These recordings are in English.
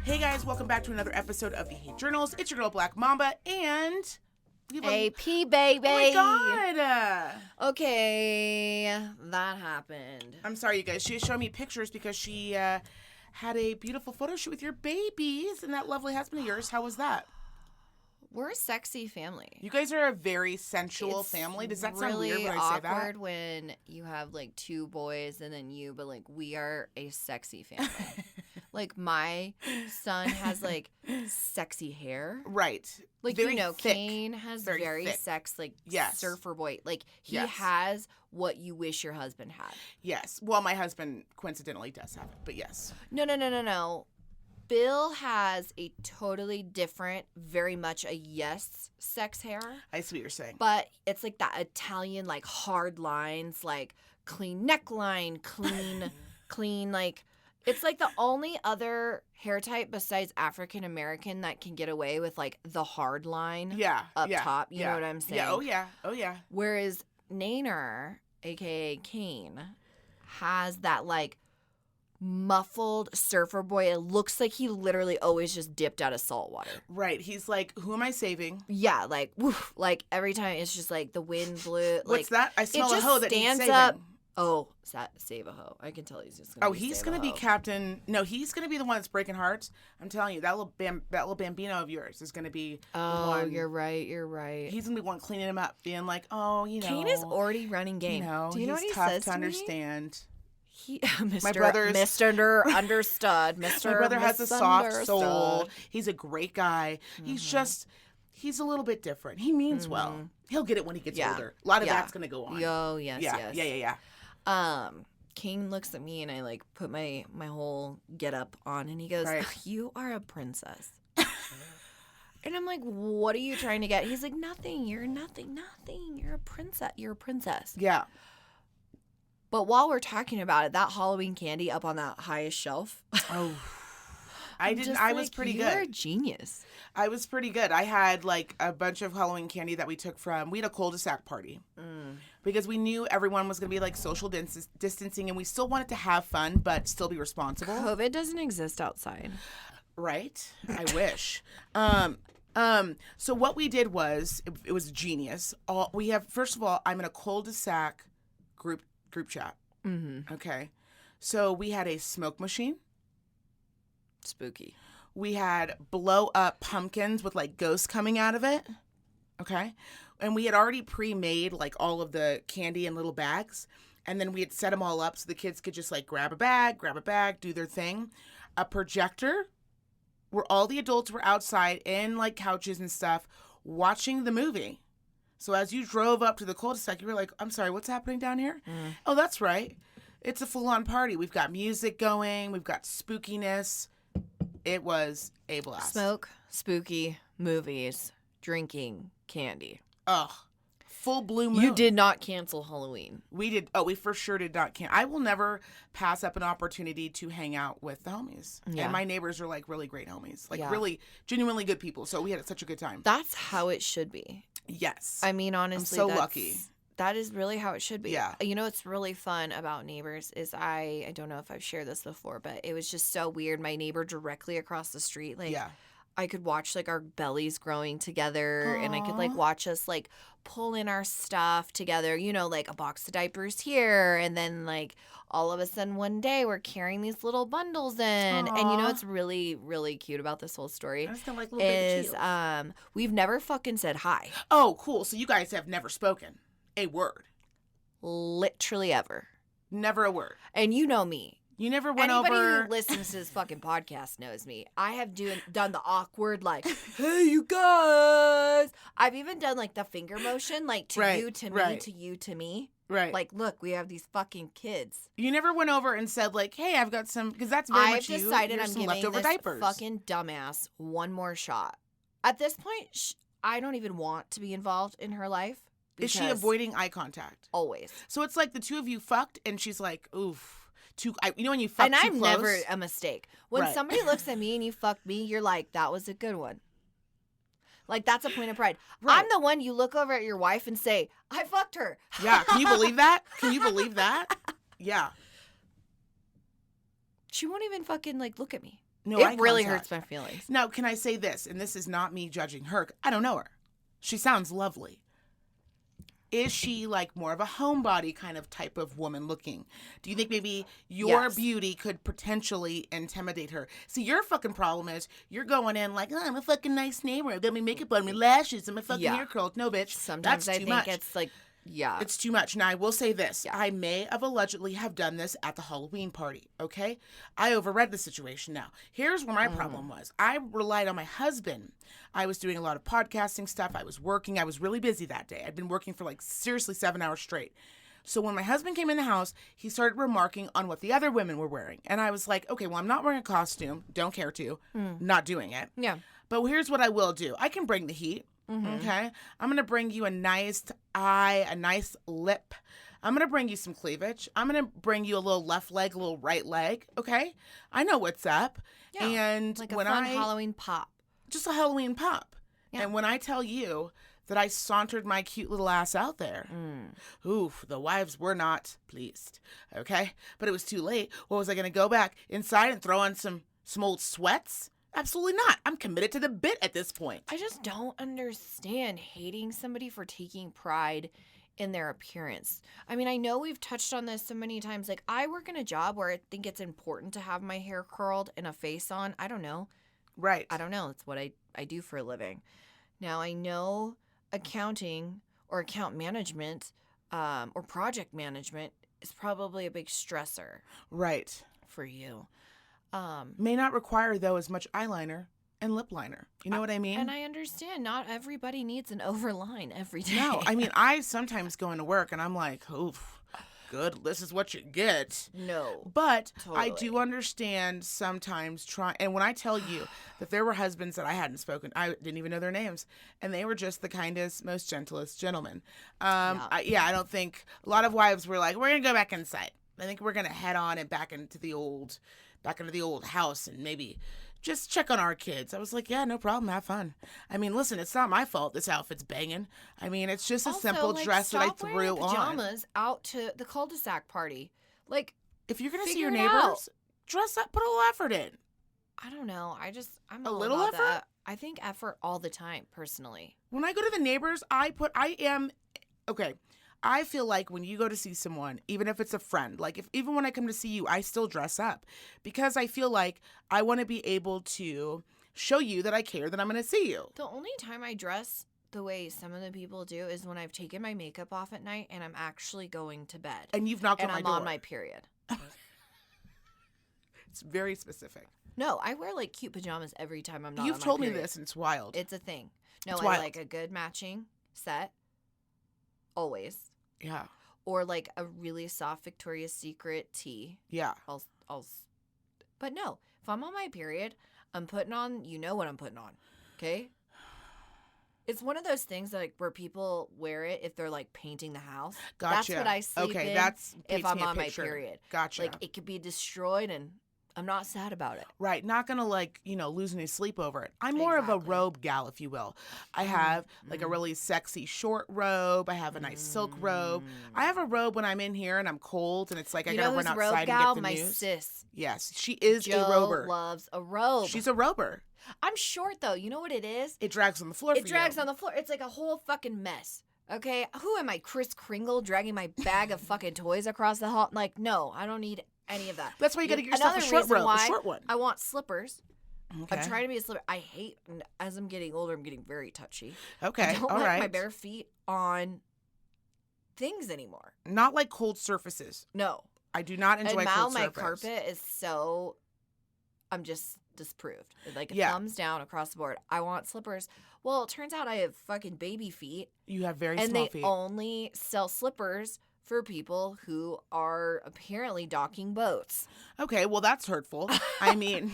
Hey guys, welcome back to another episode of the Hate Journals. It's your girl Black Mamba and AP baby. Oh my god. Okay, that happened. I'm sorry, you guys. She was showing me pictures because she had a beautiful photo shoot with your babies and that lovely husband of yours. How was that? We're a sexy family. You guys are a very sensual family. Does that sound weird when I say that? It's really awkward when you have like two boys and then you, but like we are a sexy family. Like my son has like sexy hair. Right. Like, very you know, thick. Kane has very thick. Yes. surfer boy. Like he has what you wish your husband had. Yes. Well, my husband coincidentally does have it, but yes. No. Bill has a totally different, very much a yes sex hair. I see what you're saying. But it's like that Italian, like hard lines, like clean neckline, clean, like it's like the only other hair type besides African American that can get away with like the hard line up top. You know what I'm saying? Yeah. Oh yeah. Whereas Nainer, aka Kane, has that like muffled surfer boy. It looks like he literally always just dipped out of salt water. Right. He's like, who am I saving? Yeah, like woof, like every time it's just like the wind blew. Like, what's that? I smell it a hoe that stands needs saving. up. Oh, save a hoe. I can tell he's just gonna he's gonna be captain. No, he's gonna be the one that's breaking hearts. I'm telling you, that little bambino of yours is gonna be the one. You're right. He's gonna be one cleaning him up, being like, oh, you know, Kane is already running game. You know, do you know he's what he tough says to understand. My brother's Mr. Understood. Mr. My brother has a soft soul. Misunderstood. He's a great guy. He's a little bit different. He means well. He'll get it when he gets older. A lot of that's gonna go on. Yes. Yeah. King looks at me and I like put my whole get up on and he goes, "You are a princess." And I'm like, "What are you trying to get?" He's like, "Nothing. You're nothing. You're a princess. You're a princess." Yeah. But while we're talking about it, that Halloween candy up on that highest shelf. Oh. I was pretty good. You're a genius. I was pretty good. I had like a bunch of Halloween candy that we took from. We had a cul-de-sac party because we knew everyone was going to be like social distancing, and we still wanted to have fun but still be responsible. COVID doesn't exist outside, right? I wish. So what we did was it was genius. First of all, I'm in a cul-de-sac group chat. Mm-hmm. Okay, so we had a smoke machine. Spooky. We had blow up pumpkins with like ghosts coming out of it. Okay. And we had already pre-made like all of the candy in little bags. And then we had set them all up so the kids could just like grab a bag, do their thing. A projector where all the adults were outside in like couches and stuff watching the movie. So as you drove up to the cul-de-sac, you were like, I'm sorry, what's happening down here? Oh, that's right. It's a full-on party. We've got music going. We've got spookiness. It was a blast. Smoke, spooky, movies, drinking, candy. Ugh. Full blue moon. You did not cancel Halloween. We did. Oh, we for sure did not cancel. I will never pass up an opportunity to hang out with the homies. Yeah. And my neighbors are like really great homies. Like really genuinely good people. So we had such a good time. That's how it should be. Yes. I mean, honestly, I'm so lucky. That is really how it should be. Yeah. You know what's really fun about neighbors is I don't know if I've shared this before, but it was just so weird. My neighbor directly across the street, like I could watch like our bellies growing together. Aww. And I could like watch us like pull in our stuff together, you know, like a box of diapers here. And then like all of a sudden one day we're carrying these little bundles in. Aww. And you know what's really, really cute about this whole story I just feel like little baby is we've never fucking said hi. Oh, cool. So you guys have never spoken a word. Literally ever. Never a word. And you know me. You never went Anybody over. Who listens to this fucking podcast knows me. I have done the awkward like, hey, you guys. I've even done like the finger motion, like to you, to me, to you, to me. Right. Like, look, we have these fucking kids. You never went over and said like, hey, I've got some, because that's very much you. I've decided I'm some giving leftover this diapers. Fucking dumbass one more shot. At this point, I don't even want to be involved in her life. Is she avoiding eye contact? Always. So it's like the two of you fucked, and she's like, oof. You know when you fuck and too I'm close? never a mistake. When somebody looks at me and you fucked me, you're like, that was a good one. Like, that's a point of pride. Right. I'm the one you look over at your wife and say, I fucked her. Yeah. Can you believe that? Can you believe that? Yeah. She won't even fucking, like, look at me. No, it really hurts my feelings. Now, can I say this? And this is not me judging her. I don't know her. She sounds lovely. Is she like more of a homebody kind of type of woman looking? Do you think maybe your beauty could potentially intimidate her? See, your fucking problem is you're going in like, oh, I'm a fucking nice neighbor. I've got my makeup on, my lashes, and my fucking hair curled. No, bitch. Sometimes I think it's like, it's too much. Now, I will say this. I may have allegedly have done this at the Halloween party, okay? I overread the situation now. Here's where my problem was. I relied on my husband. I was doing a lot of podcasting stuff. I was working. I was really busy that day. I'd been working for like seriously 7 hours straight. So when my husband came in the house, he started remarking on what the other women were wearing. And I was like, okay, well, I'm not wearing a costume. Don't care to. Not doing it. Yeah. But here's what I will do. I can bring the heat. Okay, I'm going to bring you a nice eye, a nice lip. I'm going to bring you some cleavage. I'm going to bring you a little left leg, a little right leg. Okay, I know what's up. Yeah, and like a fun Halloween pop. Just a Halloween pop. Yeah. And when I tell you that I sauntered my cute little ass out there, oof, the wives were not pleased. Okay, but it was too late. What was I going to go back inside and throw on some old sweats? Absolutely not. I'm committed to the bit at this point. I just don't understand hating somebody for taking pride in their appearance. I mean, I know we've touched on this so many times. Like, I work in a job where I think it's important to have my hair curled and a face on. I don't know. Right. I don't know. It's what I do for a living. Now, I know accounting or account management or project management is probably a big stressor. Right. For you. May not require, though, as much eyeliner and lip liner. You know what I mean? And I understand not everybody needs an overline every day. No, I mean, I sometimes go into work and I'm like, oof, good, this is what you get. No. But totally. I do understand sometimes and when I tell you that there were husbands that I hadn't spoken, I didn't even know their names, and they were just the kindest, most gentlest gentlemen. I don't think, a lot of wives were like, we're going to go back inside. I think we're going to head on and back into the old house and maybe just check on our kids. I was like, yeah, no problem. Have fun. I mean, listen, it's not my fault this outfit's banging. I mean, it's just a simple dress that I threw on. Pajamas out to the cul-de-sac party. Like, if you're going to see your neighbors, dress up, put a little effort in. I don't know. I'm a little effort. That. I think effort all the time, personally. When I go to the neighbors, I feel like when you go to see someone, even if it's a friend, like even when I come to see you, I still dress up because I feel like I want to be able to show you that I care, that I'm going to see you. The only time I dress the way some of the people do is when I've taken my makeup off at night and I'm actually going to bed. And you've knocked on my door. And I'm on my period. It's very specific. No, I wear like cute pajamas every time I'm not on my period. You've told me this and it's wild. It's a thing. No, I like a good matching set. Always. Yeah. Or like a really soft Victoria's Secret tee. Yeah. But no, if I'm on my period, I'm putting on, you know what I'm putting on. Okay? It's one of those things like where people wear it if they're like painting the house. Gotcha. That's what I sleep in if I'm on my period. Gotcha. Like it could be destroyed and I'm not sad about it. Right. Not going to lose any sleep over it. I'm more of a robe gal, if you will. I have like a really sexy short robe. I have a nice silk robe. I have a robe when I'm in here and I'm cold and it's like I got to run outside and get the my news. Sis. Yes. She is a rober. Loves a robe. She's a rober. I'm short though. You know what it is? It drags on the floor. It drags on the floor. It's like a whole fucking mess. Okay? Who am I, Kris Kringle, dragging my bag of fucking toys across the hall? Like, no, I don't need any of that. That's why you got to get yourself a short robe, a short one. I want slippers. Okay. I'm trying to be a slipper. I hate, as I'm getting older, I'm getting very touchy. Okay, I don't like my bare feet on things anymore. Not like cold surfaces. No. I do not enjoy cold surfaces. And now my carpet is so, I'm just disproved. Like it thumbs down across the board. I want slippers. Well, it turns out I have fucking baby feet. You have very small feet. And they only sell slippers for people who are apparently docking boats. Okay, well, that's hurtful. I mean...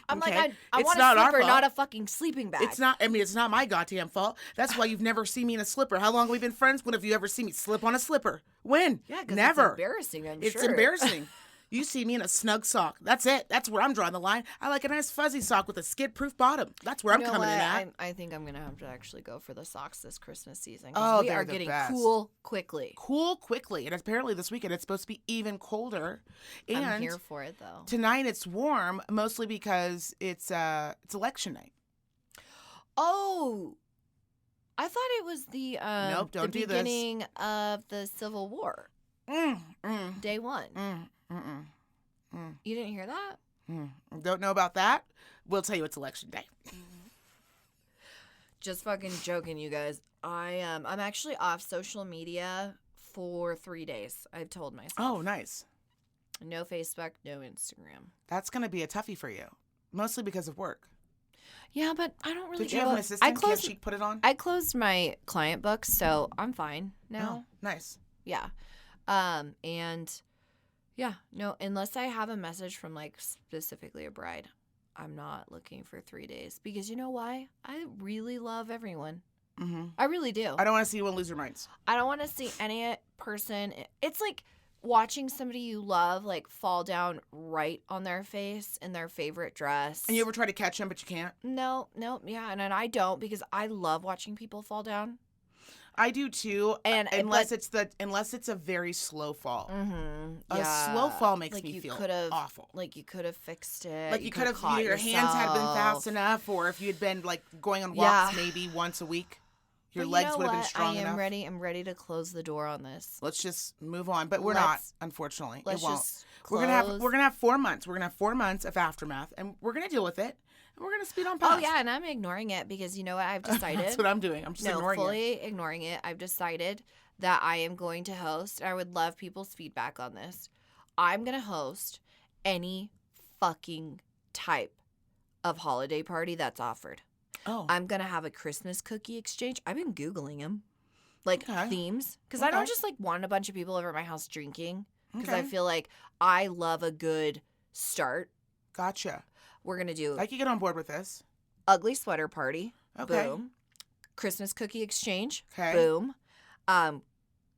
I'm like, I want a slipper, not a fucking sleeping bag. It's not my goddamn fault. That's why you've never seen me in a slipper. How long have we been friends? When have you ever seen me slip on a slipper? When? Yeah, because never. It's embarrassing, I'm sure. It's embarrassing. You see me in a snug sock. That's it. That's where I'm drawing the line. I like a nice fuzzy sock with a skid-proof bottom. That's where I'm coming in at. I think I'm going to have to actually go for the socks this Christmas season. Oh, we are getting best. cool quickly. Cool quickly. And apparently this weekend it's supposed to be even colder. And I'm here for it, though. Tonight it's warm, mostly because it's election night. Oh, I thought it was the nope, don't the do beginning of the Civil War. Day one. You didn't hear that? Don't know about that. We'll tell you it's election day. Just fucking joking, you guys. I'm actually off social media for 3 days. I've told myself. Oh, nice. No Facebook, no Instagram. That's gonna be a toughie for you, mostly because of work. Yeah, but I don't really. Did you have an assistant? Can't she put it on? I closed my client book, so I'm fine now. Oh, nice. Yeah. And yeah, no, unless I have a message from like specifically a bride, I'm not looking for 3 days because you know why? I really love everyone. I really do. I don't want to see anyone lose their minds. I don't want to see any person. It's like watching somebody you love like fall down right on their face in their favorite dress. And you ever try to catch them, but you can't? No, yeah, and I don't because I love watching people fall down. I do too, unless it's a very slow fall. A slow fall makes like me feel awful. Like you could have fixed it. Like you could have your hands had been fast enough, or if you had been like going on walks maybe once a week, your legs would have been strong enough. I'm ready to close the door on this. Let's just move on, but we're not. Unfortunately, it won't. We're gonna have 4 months. We're gonna have 4 months of aftermath, and we're gonna deal with it. We're going to speed on past. Oh, yeah, and I'm ignoring it because you know what I've decided? That's what I'm doing. I'm just ignoring it. fully ignoring it. I've decided that I am going to host, and I would love people's feedback on this. I'm going to host any fucking type of holiday party that's offered. Oh. I'm going to have a Christmas cookie exchange. I've been Googling them. Like themes. Because I don't just like want a bunch of people over at my house drinking. Because I feel like I love a good start. Gotcha. We're going to do... I can get on board with this. Ugly sweater party. Okay. Boom. Christmas cookie exchange. Okay. Boom.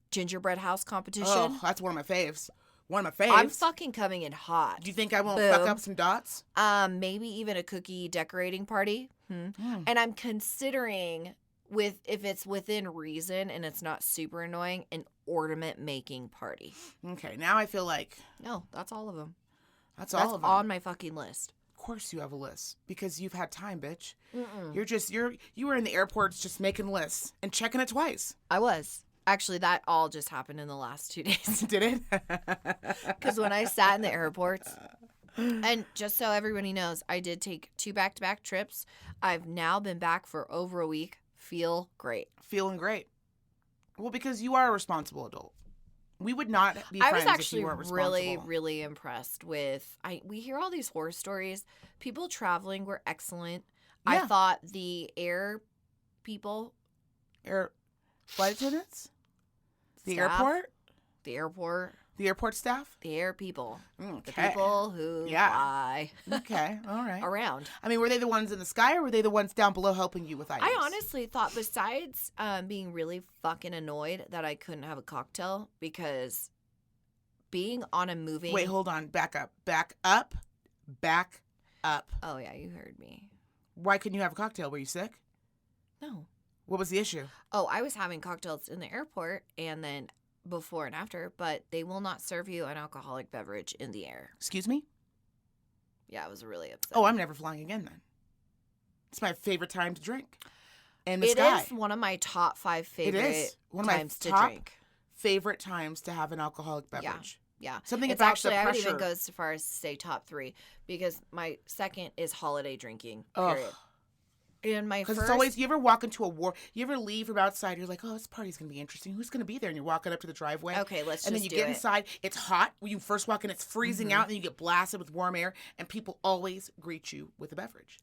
Gingerbread house competition. Oh, that's one of my faves. One of my faves. I'm fucking coming in hot. Do you think I won't fuck up some dots? Maybe even a cookie decorating party. And I'm considering, if it's within reason and it's not super annoying, an ornament making party. Okay, now I feel like... No, that's all of them. That's all of them. on my fucking list. Of course you have a list because you've had time, bitch. You were in the airports just making lists and checking it twice. I was. Actually, that all just happened in the last 2 days. Did it? Because when I sat in the airports, and just so everybody knows, I did take 2 back-to-back trips. I've now been back for over a week. Feel great. Feeling great. Well, because you are a responsible adult. We would not be friends if you weren't responsible. I was actually really, really impressed with... we hear all these horror stories. People traveling were excellent. Yeah. I thought the air people... Flight attendants? The staff, airport? The airport. The airport staff? The air people. Okay. The people who fly. Okay, all right. Around. I mean, were they the ones in the sky or were they the ones down below helping you with items? I honestly thought besides being really fucking annoyed that I couldn't have a cocktail because being on a moving... Wait, hold on. Back up. Back up. Back up. Oh, yeah, you heard me. Why couldn't you have a cocktail? Were you sick? No. What was the issue? Oh, I was having cocktails in the airport and then before and after, but they will not serve you an alcoholic beverage in the air. Excuse me? Yeah, I was really upset. Oh, I'm never flying again then. It's my favorite time to drink. And the sky. It is one of my top 5 favorite times to drink. Favorite times to have an alcoholic beverage. Yeah. Something it's about actually, the pressure. I would even go so far as to say top 3 because my second is holiday drinking, period. Ugh. And my first... Because it's always, you ever walk into a war, you ever leave from outside, you're like, oh, this party's going to be interesting. Who's going to be there? And you're walking up to the driveway. Okay, let's and just then you get inside, it's hot. When you first walk in, it's freezing out, and then you get blasted with warm air, and people always greet you with a beverage.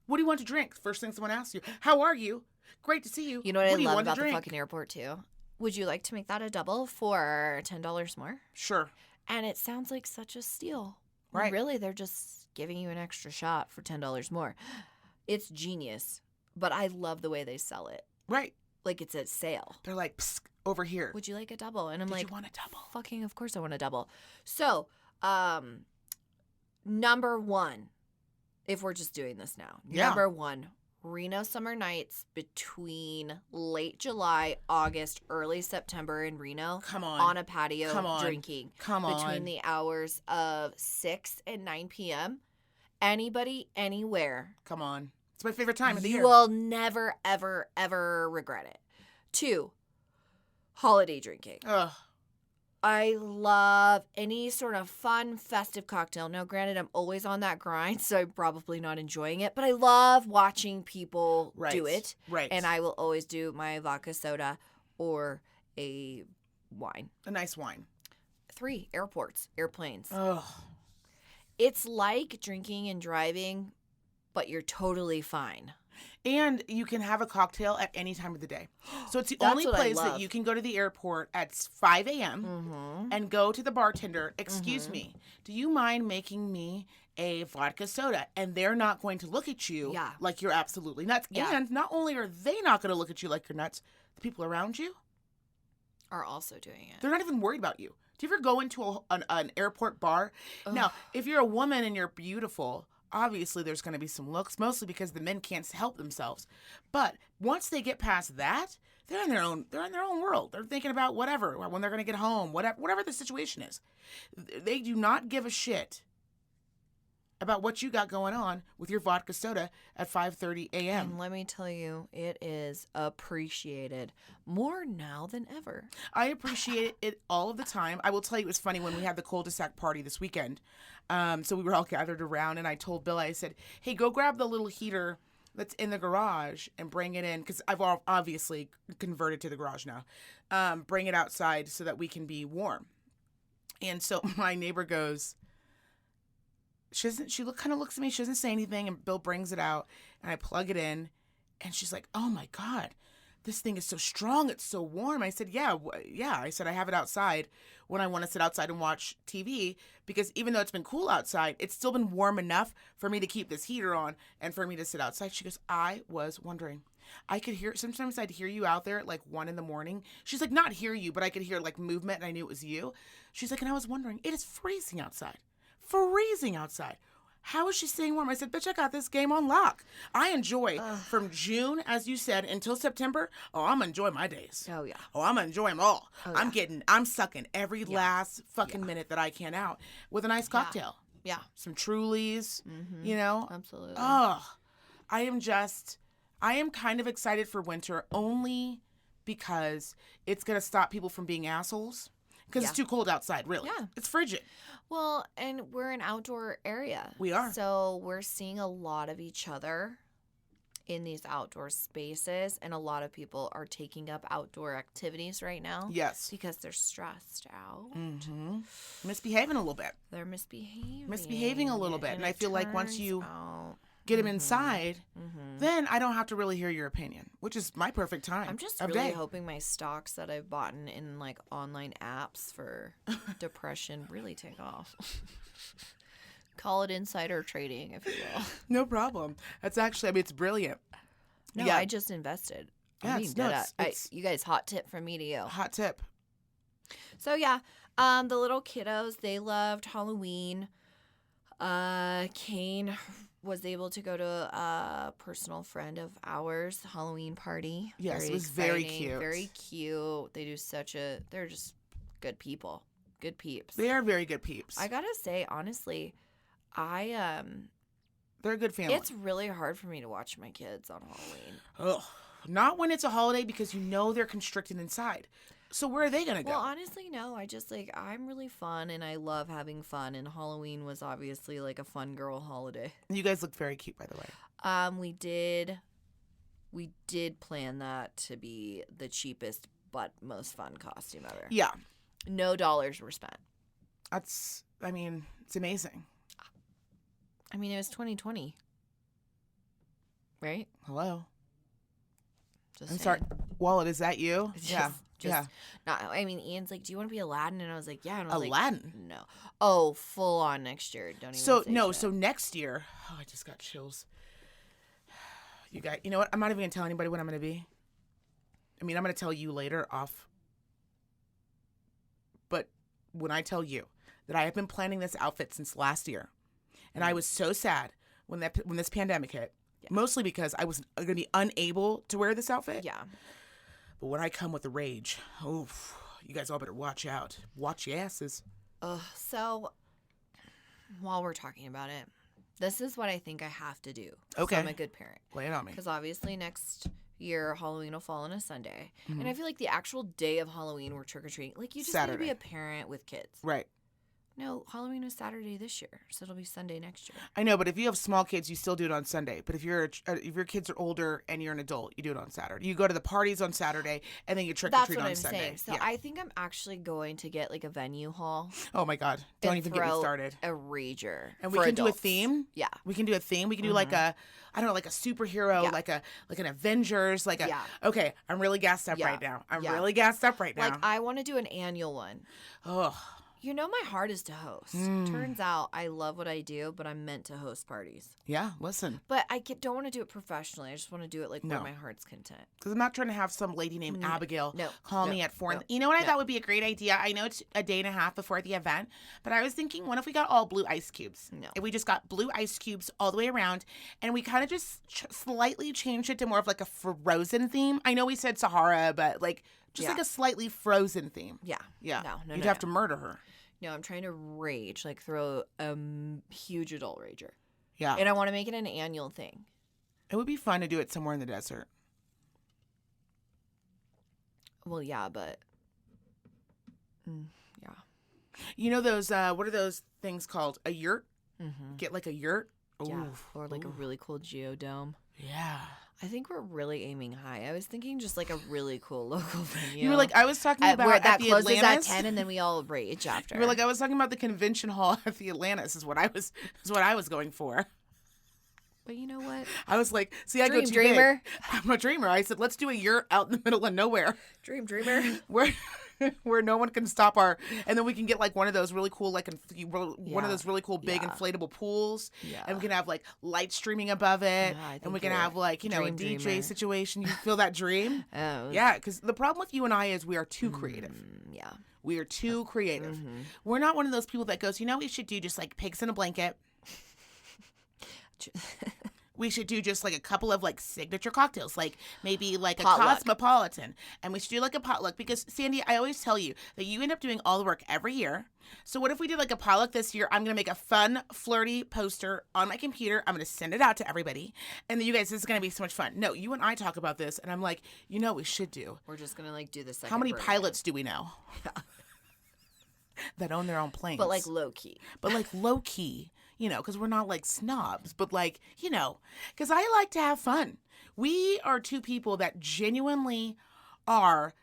What do you want to drink? First thing someone asks you. How are you? Great to see you. You know what I love about the fucking airport, too? Would you like to make that a double for $10 more? Sure. And it sounds like such a steal. Right. Really, they're just giving you an extra shot for $10 more. It's genius. But I love the way they sell it. Right. Like it's at sale. They're like, psst, over here. Would you like a double? And I'm Did like, you want a double? Fucking, of course I want a double. So Number one, if we're just doing this now. Yeah. Number one, Reno Summer Nights between late July, August, early September in Reno. Come on. On a patio Come on. drinking. Come on. Between the hours of 6 and 9 p.m. Anybody, anywhere. Come on. It's my favorite time of the year. You will never, ever, ever regret it. 2, holiday drinking. Ugh. I love any sort of fun, festive cocktail. Now, granted, I'm always on that grind, so I'm probably not enjoying it, but I love watching people do it. Right. And I will always do my vodka soda or a wine. A nice wine. 3, airports, airplanes. Ugh. It's like drinking and driving, but you're totally fine. And you can have a cocktail at any time of the day. So it's the That's only what I place that love. you can go to the airport at 5 a.m. And go to the bartender, excuse me, do you mind making me a vodka soda? And they're not going to look at you like you're absolutely nuts. Yeah. And not only are they not going to look at you like you're nuts, the people around you are also doing it. They're not even worried about you. Do you ever go into an airport bar? Ugh. Now, if you're a woman and you're beautiful, obviously there's going to be some looks, mostly because the men can't help themselves. But once they get past that, they're in their own world. They're thinking about whatever, when they're going to get home, whatever the situation is. They do not give a shit about what you got going on with your vodka soda at 5:30 a.m. And let me tell you, it is appreciated more now than ever. I appreciate it all of the time. I will tell you, it was funny when we had the cul-de-sac party this weekend. So we were all gathered around, and I told Bill, I said, hey, go grab the little heater that's in the garage and bring it in, because I've obviously converted to the garage now. Bring it outside so that we can be warm. And so my neighbor goes, she kind of looks at me, she doesn't say anything, and Bill brings it out, and I plug it in, and she's like, oh my God, this thing is so strong, it's so warm. I said, yeah. I said, I have it outside when I want to sit outside and watch TV, because even though it's been cool outside, it's still been warm enough for me to keep this heater on and for me to sit outside. She goes, I was wondering. Sometimes I'd hear you out there at like 1 a.m. She's like, not hear you, but I could hear like movement, and I knew it was you. She's like, and I was wondering, it is freezing outside. Freezing outside. How is she staying warm? I said, bitch, I got this game on lock. I enjoy from June, as you said, until September. Oh, I'm enjoying my days. Oh, yeah. Oh, I'm enjoying them all. Oh, yeah. I'm sucking every last fucking minute that I can out with a nice cocktail. Yeah. Some Trulies, Absolutely. Oh, I am kind of excited for winter only because it's going to stop people from being assholes. Because it's too cold outside, really. Yeah. It's frigid. Well, and we're an outdoor area. We are. So we're seeing a lot of each other in these outdoor spaces, and a lot of people are taking up outdoor activities right now. Yes. Because they're stressed out. Mm-hmm. Misbehaving a little bit. They're misbehaving. Misbehaving a little bit. And I feel like once you get them Mm-hmm. inside, then I don't have to really hear your opinion, which is my perfect time. I'm just really hoping my stocks that I've bought in like online apps for depression really take off. Call it insider trading, if you will. No problem. That's actually, it's brilliant. No, Yeah. I just invested. Yeah, You guys, hot tip from me to you. Hot tip. So yeah, the little kiddos, they loved Halloween. Kane was able to go to a personal friend of ours Halloween party. Yes, it was very cute. Very cute. They do they're just good people. Good peeps. They are very good peeps. I gotta say, honestly, they're a good family. it's really hard for me to watch my kids on Halloween. Ugh. Not when it's a holiday, because they're constricted inside. So where are they going to go? Well, honestly, no. I just I'm really fun and I love having fun. And Halloween was obviously like a fun girl holiday. You guys look very cute, by the way. We did plan that to be the cheapest but most fun costume ever. Yeah. No dollars were spent. It's amazing. I mean, it was 2020. Right? Hello. Just I'm saying. sorry. Wallet, is that you? Yeah. No, I mean, Ian's like, do you want to be Aladdin? And I was like, yeah. And I was Aladdin? like, no. Oh, full on next year. Don't even So next year, I just got chills. You know what? I'm not even going to tell anybody what I'm going to be. I mean, I'm going to tell you later off. But when I tell you, that I have been planning this outfit since last year. And I was so sad when this pandemic hit, mostly because I was going to be unable to wear this outfit. Yeah. But when I come with the rage, oof, you guys all better watch out. Watch your asses. So while we're talking about it, this is what I think I have to do. Okay. So I'm a good parent. Lay it on me. Because obviously next year Halloween will fall on a Sunday. And I feel like the actual day of Halloween we're trick-or-treating. Like, you just need to be a parent with kids. Right. No, Halloween was Saturday this year, so it'll be Sunday next year. I know, but if you have small kids, you still do it on Sunday. But if your kids are older and you're an adult, you do it on Saturday. You go to the parties on Saturday, and then you trick or treat on Sunday. That's what I'm saying. So I think I'm actually going to get like a venue hall. Oh my God! Don't even get me started. A rager, and we can do a theme. Yeah, we can do a theme. We can do like a, I don't know, like a superhero, like an Avengers, like a. Yeah. Okay, I'm really gassed up right now. I'm really gassed up right now. Like, I want to do an annual one. Oh. You know, my heart is to host. Turns out I love what I do, but I'm meant to host parties. Yeah, listen. But I don't want to do it professionally. I just want to do it like where my heart's content. Because I'm not trying to have some lady named Abigail call me at 4. You know what I thought would be a great idea? I know it's a day and a half before the event, but I was thinking, what if we got all blue ice cubes? No. If we just got blue ice cubes all the way around, and we kind of just slightly changed it to more of like a frozen theme. I know we said Sahara, but like just like a slightly frozen theme. Yeah. Yeah. No, you'd have to murder her. No, I'm trying to rage, like throw a huge adult rager. Yeah. And I want to make it an annual thing. It would be fun to do it somewhere in the desert. Well, yeah, but yeah. You know those, what are those things called? A yurt? Mm-hmm. Get like a yurt? Yeah. Or like a really cool geodome. Yeah. I think we're really aiming high. I was thinking just like a really cool local venue. You were like, I was talking about where that the closes Atlantis. at 10 and then we all rage after. You were like, I was talking about the convention hall at the Atlantis is what I was going for. But you know what? I was like, see, I go too dreamer. Big. I'm a dreamer. I said, let's do a yurt out in the middle of nowhere. Dreamer. Where no one can stop and then we can get like one of those really cool, like one of those really cool big inflatable pools. Yeah. And we can have like light streaming above it. Yeah, and we can have like, a DJ situation. You feel that dream? Oh. Yeah, because the problem with you and I is we are too creative. Yeah. We are too creative. Mm-hmm. We're not one of those people that goes, we should do just like pigs in a blanket. We should do just like a couple of like signature cocktails, like maybe like a cosmopolitan. And we should do like a potluck because, Sandy, I always tell you that you end up doing all the work every year. So what if we did like a potluck this year? I'm going to make a fun, flirty poster on my computer. I'm going to send it out to everybody. And then you guys, this is going to be so much fun. No, you and I talk about this and I'm like, we should do. We're just going to like do this. How many pilots do we know? That own their own planes. But like low key. Because we're not like snobs, but like, because I like to have fun. We are two people that genuinely are,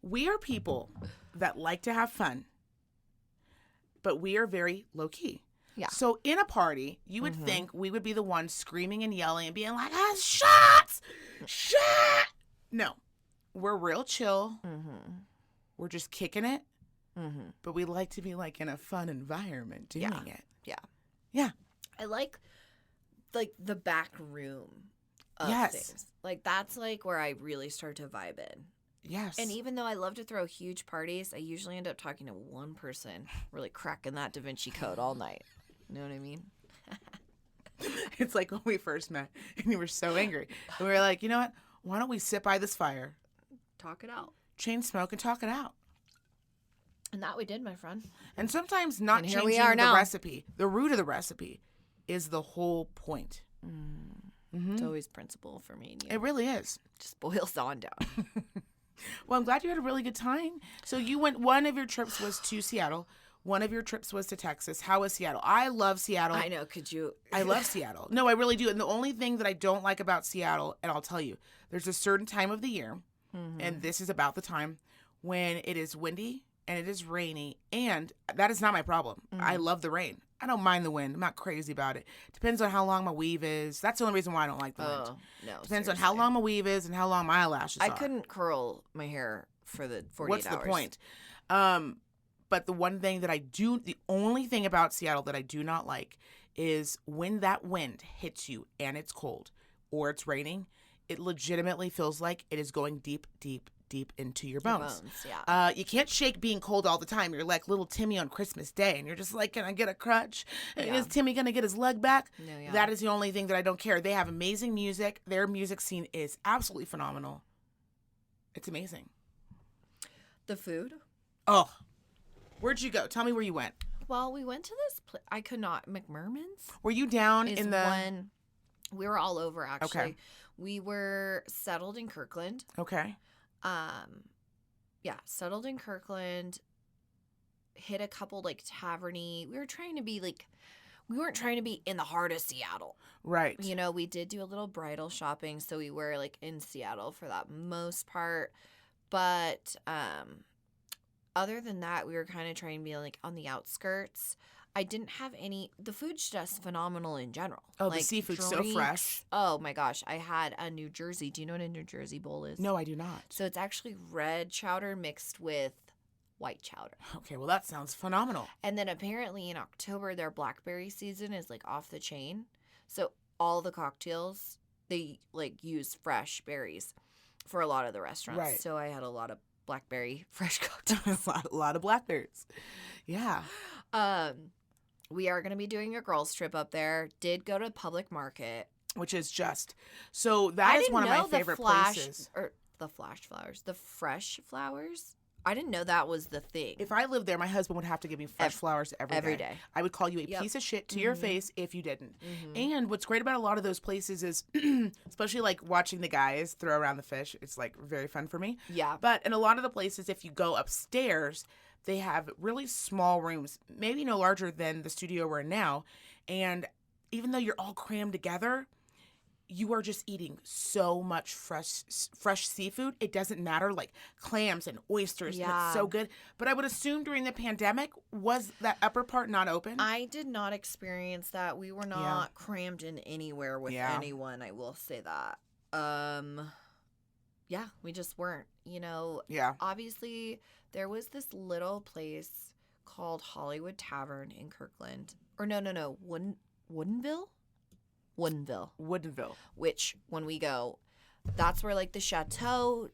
we are people that like to have fun, but we are very low key. Yeah. So in a party, you would think we would be the ones screaming and yelling and being like, shots! Shot! No, we're real chill. Mm-hmm. We're just kicking it. Mm-hmm. But we like to be like in a fun environment doing it. Yeah. Yeah. I like the back room of things. Like that's like where I really start to vibe in. Yes. And even though I love to throw huge parties, I usually end up talking to one person, really cracking that Da Vinci Code all night. You know what I mean? It's like when we first met and you were so angry. And we were like, you know what? Why don't we sit by this fire? Talk it out. Chain smoke and talk it out. And that we did, my friend. And sometimes not changing the recipe, the root of the recipe, is the whole point. Mm-hmm. It's always principle for me and you. It really is. Just boils on down. Well, I'm glad you had a really good time. So you went, one of your trips was to Seattle. One of your trips was to Texas. How was Seattle? I love Seattle. I know. Could you? I love Seattle. No, I really do. And the only thing that I don't like about Seattle, and I'll tell you, there's a certain time of the year, and this is about the time when it is windy and it is rainy, and that is not my problem. I love the rain. I don't mind the wind. I'm not crazy about it. Depends on how long my weave is. That's the only reason why I don't like the wind. No. Depends on how long my weave is and how long my eyelashes are. I couldn't curl my hair for the 48 hours. What's the point? But the only thing about Seattle that I do not like is when that wind hits you and it's cold or it's raining, it legitimately feels like it is going deep, deep, deep into your bones. Yeah. You can't shake being cold all the time. You're like little Timmy on Christmas Day, and you're just like, can I get a crutch? Yeah. Is Timmy going to get his leg back? No, yeah. That is the only thing that I don't care. They have amazing music. Their music scene is absolutely phenomenal. It's amazing. The food? Oh, where'd you go? Tell me where you went. Well, we went to this place. I could not. McMerman's? Were you down is in the... one. We were all over, actually. Okay. We were settled in Kirkland. Okay. Yeah, settled in Kirkland. Hit a couple, like, taverny. We were trying to be, like... We weren't trying to be in the heart of Seattle. Right. You know, we did do a little bridal shopping, so we were, like, in Seattle for that most part. But other than that, we were kind of trying to be, like, on the outskirts. I didn't have any... The food's just phenomenal in general. Oh, like, the seafood's drinks. so fresh. Oh, my gosh. I had a New Jersey. Do you know what a New Jersey bowl is? No, I do not. So it's actually red chowder mixed with white chowder. Okay, well, that sounds phenomenal. And then apparently in October, their blackberry season is, like, off the chain. So all the cocktails, they, like, use fresh berries for a lot of the restaurants. Right. So I had a lot of blackberry fresh cocktails. a lot of blackberries. Yeah. We are going to be doing a girls trip up there. Did go to Public Market. Which is just... So that is one of my favorite places. Or the flash flowers. The fresh flowers. I didn't know that was the thing. If I lived there, my husband would have to give me fresh flowers every day. I would call you a piece of shit to your face if you didn't. And what's great about a lot of those places is, especially like watching the guys throw around the fish, it's like very fun for me. Yeah. But in a lot of the places, if you go upstairs, they have really small rooms, maybe no larger than the studio we're in now. And even though you're all crammed together, you are just eating so much fresh seafood. It doesn't matter, like clams and oysters. Yeah. And it's so good. But I would assume during the pandemic, was that upper part not open? I did not experience that. We were not crammed in anywhere with anyone. I will say that. Yeah, we just weren't. You know. Yeah. Obviously, there was this little place called Hollywood Tavern in Kirkland. Or no, Woodinville. Which, when we go, that's where, like, the Chateau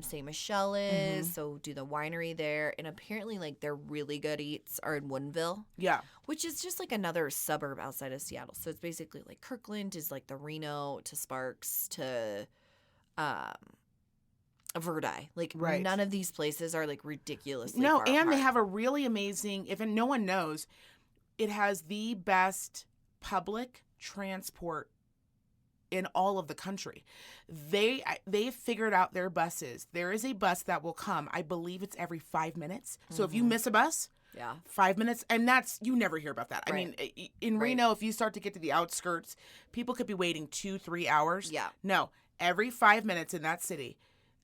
Saint Michelle is. So do the winery there. And apparently, like, their really good eats are in Woodinville. Yeah. Which is just, like, another suburb outside of Seattle. So it's basically, like, Kirkland is, like, the Reno to Sparks to Verdi. Like, none of these places are, like, ridiculously far and apart. They have a really amazing, if no one knows, it has the best public transport in all of the country. They figured out their buses. There is a bus that will come. I believe it's every 5 minutes. So if you miss a bus, 5 minutes, and that's, you never hear about that. I mean, in Reno, if you start to get to the outskirts, people could be waiting 2-3 hours. Yeah. No, every 5 minutes in that city,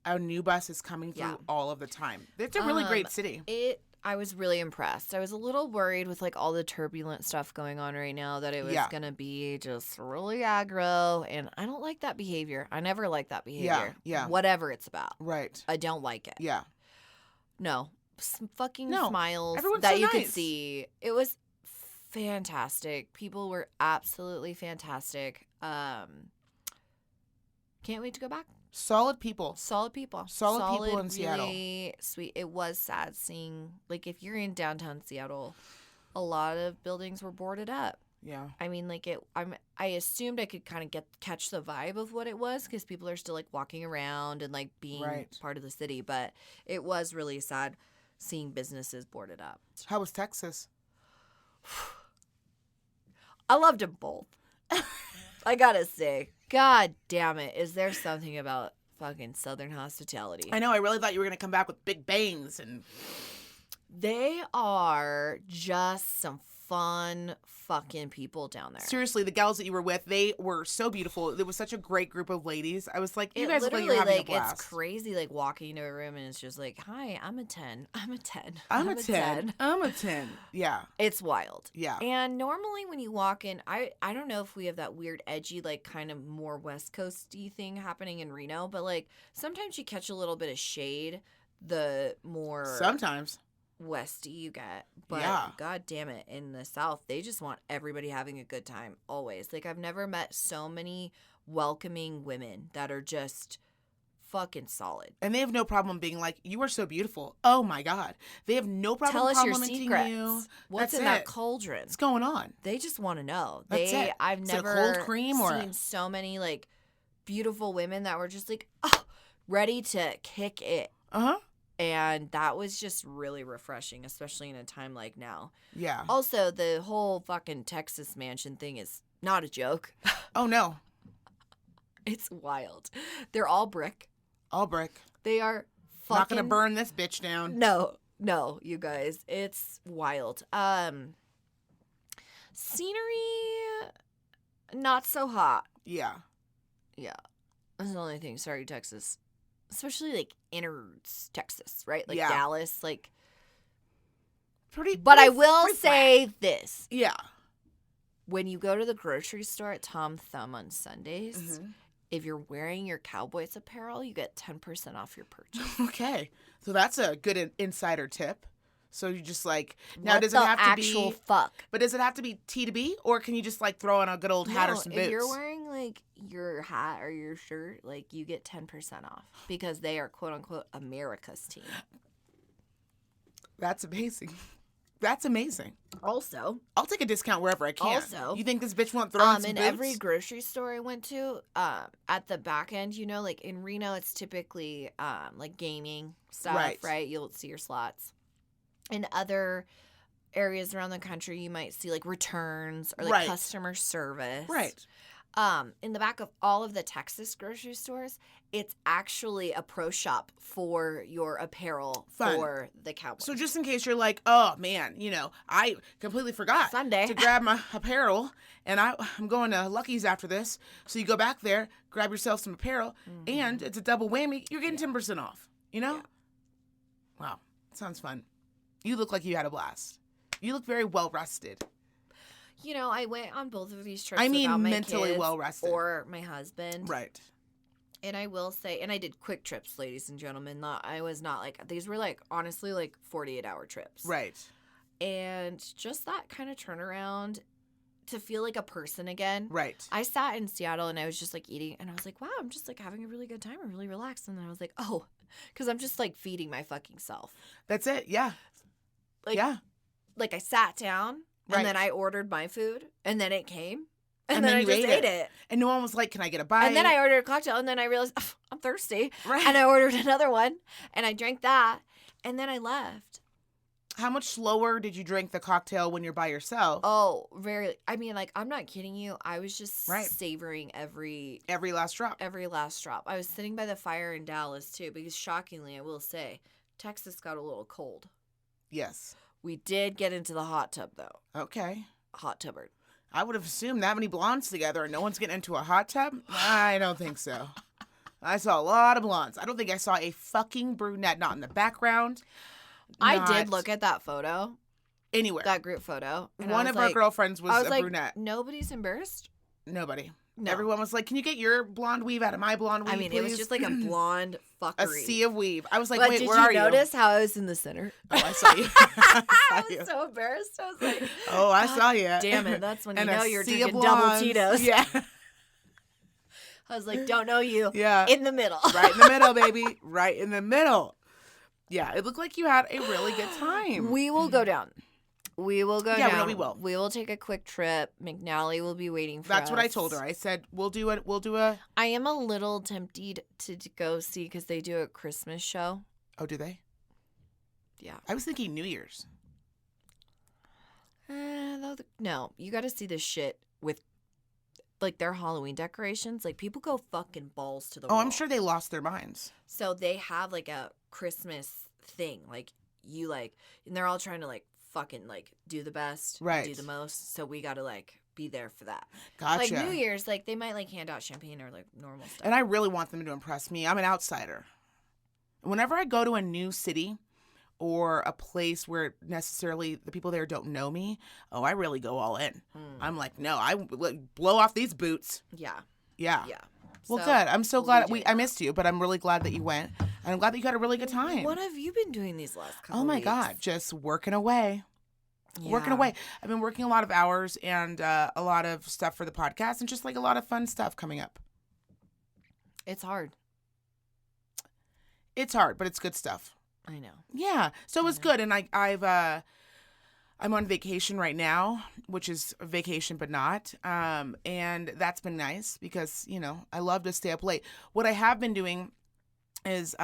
a new bus is coming through all of the time. It's a really great city. I was really impressed. I was a little worried with, like, all the turbulent stuff going on right now that it was going to be just really aggro, and I don't like that behavior. I never like that behavior. Yeah. Whatever it's about. Right. I don't like it. Yeah. No. Fucking smiles Everyone's that so you could nice. see. It was fantastic. People were absolutely fantastic. Can't wait to go back. Solid people. Solid people. Solid people in Seattle. Really sweet. It was sad seeing, like, if you're in downtown Seattle, a lot of buildings were boarded up. Yeah. I mean, like, I assumed I could kind of catch the vibe of what it was because people are still, like, walking around and, like, being part of the city. But it was really sad seeing businesses boarded up. How was Texas? I loved them both. I gotta say, God damn it, is there something about fucking Southern hospitality? I know, I really thought you were gonna come back with big bangs and... They are just some fun fucking people down there. Seriously, the gals that you were with, they were so beautiful. It was such a great group of ladies. I was like, you guys look like you're having a blast. It's crazy, like, walking into a room and it's just like, hi, I'm a 10. I'm a 10. I'm a 10. I'm a 10. Yeah. It's wild. Yeah. And normally when you walk in, I don't know if we have that weird, edgy, like, kind of more West Coast-y thing happening in Reno, but, like, sometimes you catch a little bit of shade the more... Sometimes. Westy you get, but God damn it, in the South they just want everybody having a good time always. Like, I've never met so many welcoming women that are just fucking solid. And they have no problem being like, you are so beautiful. Oh my God. They have no problem complimenting you. Tell us your secrets. What's in that cauldron? What's going on? They just want to know. That's it. I've never cold cream seen so many like beautiful women that were just like, oh, ready to kick it. Uh-huh. And that was just really refreshing, especially in a time like now. Yeah. Also, the whole fucking Texas mansion thing is not a joke. Oh, no. It's wild. They're all brick. All brick. They are fucking... Not going to burn this bitch down. No, you guys. It's wild. Scenery, not so hot. Yeah. That's the only thing. Sorry, Texas. Especially, like, inner Texas, right? Like, yeah. Dallas, like... But I will say this. Yeah. When you go to the grocery store at Tom Thumb on Sundays, if you're wearing your Cowboys apparel, you get 10% off your purchase. Okay. So that's a good insider tip. So you just like... Now, what does it have to be... actual fuck? But does it have to be T to B? Or can you just, like, throw on a good old hat or some boots? If you're wearing, like, your hat or your shirt, like, you get 10% off. Because they are, quote-unquote, America's team. That's amazing. That's amazing. Also... I'll take a discount wherever I can. Also... You think this bitch won't throw on some in boots? every grocery store I went to, at the back end, you know, like, in Reno, it's typically, like, gaming stuff, right? You'll see your slots. In other areas around the country, you might see, like, returns or, like, customer service. Right. In the back of all of the Texas grocery stores, it's actually a pro shop for your apparel for the Cowboys. So just in case you're like, oh, man, you know, I completely forgot Sunday to grab my apparel, and I'm going to Lucky's after this. So you go back there, grab yourself some apparel, and it's a double whammy. You're getting 10% off, you know? Yeah. Wow. Sounds fun. You look like you had a blast. You look very well rested. You know, I went on both of these trips. I mean, without my mentally kids well rested. or my husband. Right. And I will say, and I did quick trips, ladies and gentlemen. I was not like, these were like, honestly, like 48-hour trips. Right. And just that kind of turnaround to feel like a person again. Right. I sat in Seattle and I was just like eating and I was like, wow, I'm just like having a really good time. I'm really relaxed. And then I was like, oh, because I'm just like feeding my fucking self. That's it. Yeah. Like, yeah. Like I sat down and then I ordered my food and then it came. And then I just ate it. And no one was like, can I get a bite? And then I ordered a cocktail and then I realized, oh, I'm thirsty. Right. And I ordered another one and I drank that and then I left. How much slower did you drink the cocktail when you're by yourself? Oh, I mean, like, I'm not kidding you. I was just savoring every last drop. Every last drop. I was sitting by the fire in Dallas, too, because shockingly, I will say, Texas got a little cold. Yes. We did get into the hot tub, though. Okay. Hot tubbard. I would have assumed that many blondes together and no one's getting into a hot tub? I don't think so. I saw a lot of blondes. I don't think I saw a fucking brunette, not in the background. I did look at that photo. Anywhere. That group photo. One of our girlfriends was a brunette. Nobody's embarrassed? Nobody. No. Everyone was like, can you get your blonde weave out of my blonde weave, please? It was just like a blonde fuckery. A sea of weave. I was like, but wait, where are you? Did you notice how I was in the center? Oh, I saw you. I was so embarrassed. I was like, oh, I saw you. Damn it. That's when you know you're drinking blondes. double Tito's. Yeah. I was like, don't know you. Yeah. In the middle. Right in the middle, baby. Right in the middle. Yeah, it looked like you had a really good time. We will go down. We will go down. Yeah, we will. We will take a quick trip. McNally will be waiting for us. That's what I told her. I said, we'll do a... I am a little tempted to go see because they do a Christmas show. Oh, do they? Yeah. I was thinking New Year's. No, you got to see this shit with, like, their Halloween decorations. Like, people go fucking balls to the wall. Oh, I'm sure they lost their minds. So they have, like, a Christmas thing. Like, you, like, and they're all trying to, like, fucking, like, do the best. Right. Do the most. So we got to, like, be there for that. Gotcha. Like, New Year's, like, they might, like, hand out champagne or, like, normal stuff. And I really want them to impress me. I'm an outsider. Whenever I go to a new city or a place where necessarily the people there don't know me, I really go all in. I'm like, no, I blow off these boots. Yeah. Yeah. Yeah. Well, good. I'm so glad. I missed you, but I'm really glad that you went. And I'm glad that you had a really good time. What have you been doing these last couple Oh, my weeks? God. Just working away. Yeah. Working away. I've been working a lot of hours and a lot of stuff for the podcast and just like a lot of fun stuff coming up. It's hard. It's hard, but it's good stuff. I know. Yeah. So it was good. And I'm on vacation right now, which is a vacation but not. And that's been nice because, I love to stay up late. What I have been doing is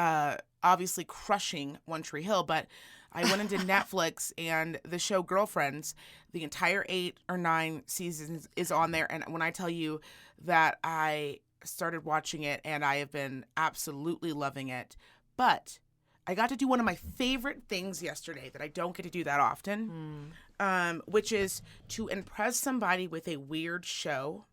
obviously crushing One Tree Hill, but I went into Netflix and the show Girlfriends, the entire 8 or 9 seasons is on there. And when I tell you that I started watching it and I have been absolutely loving it, but I got to do one of my favorite things yesterday that I don't get to do that often, which is to impress somebody with a weird show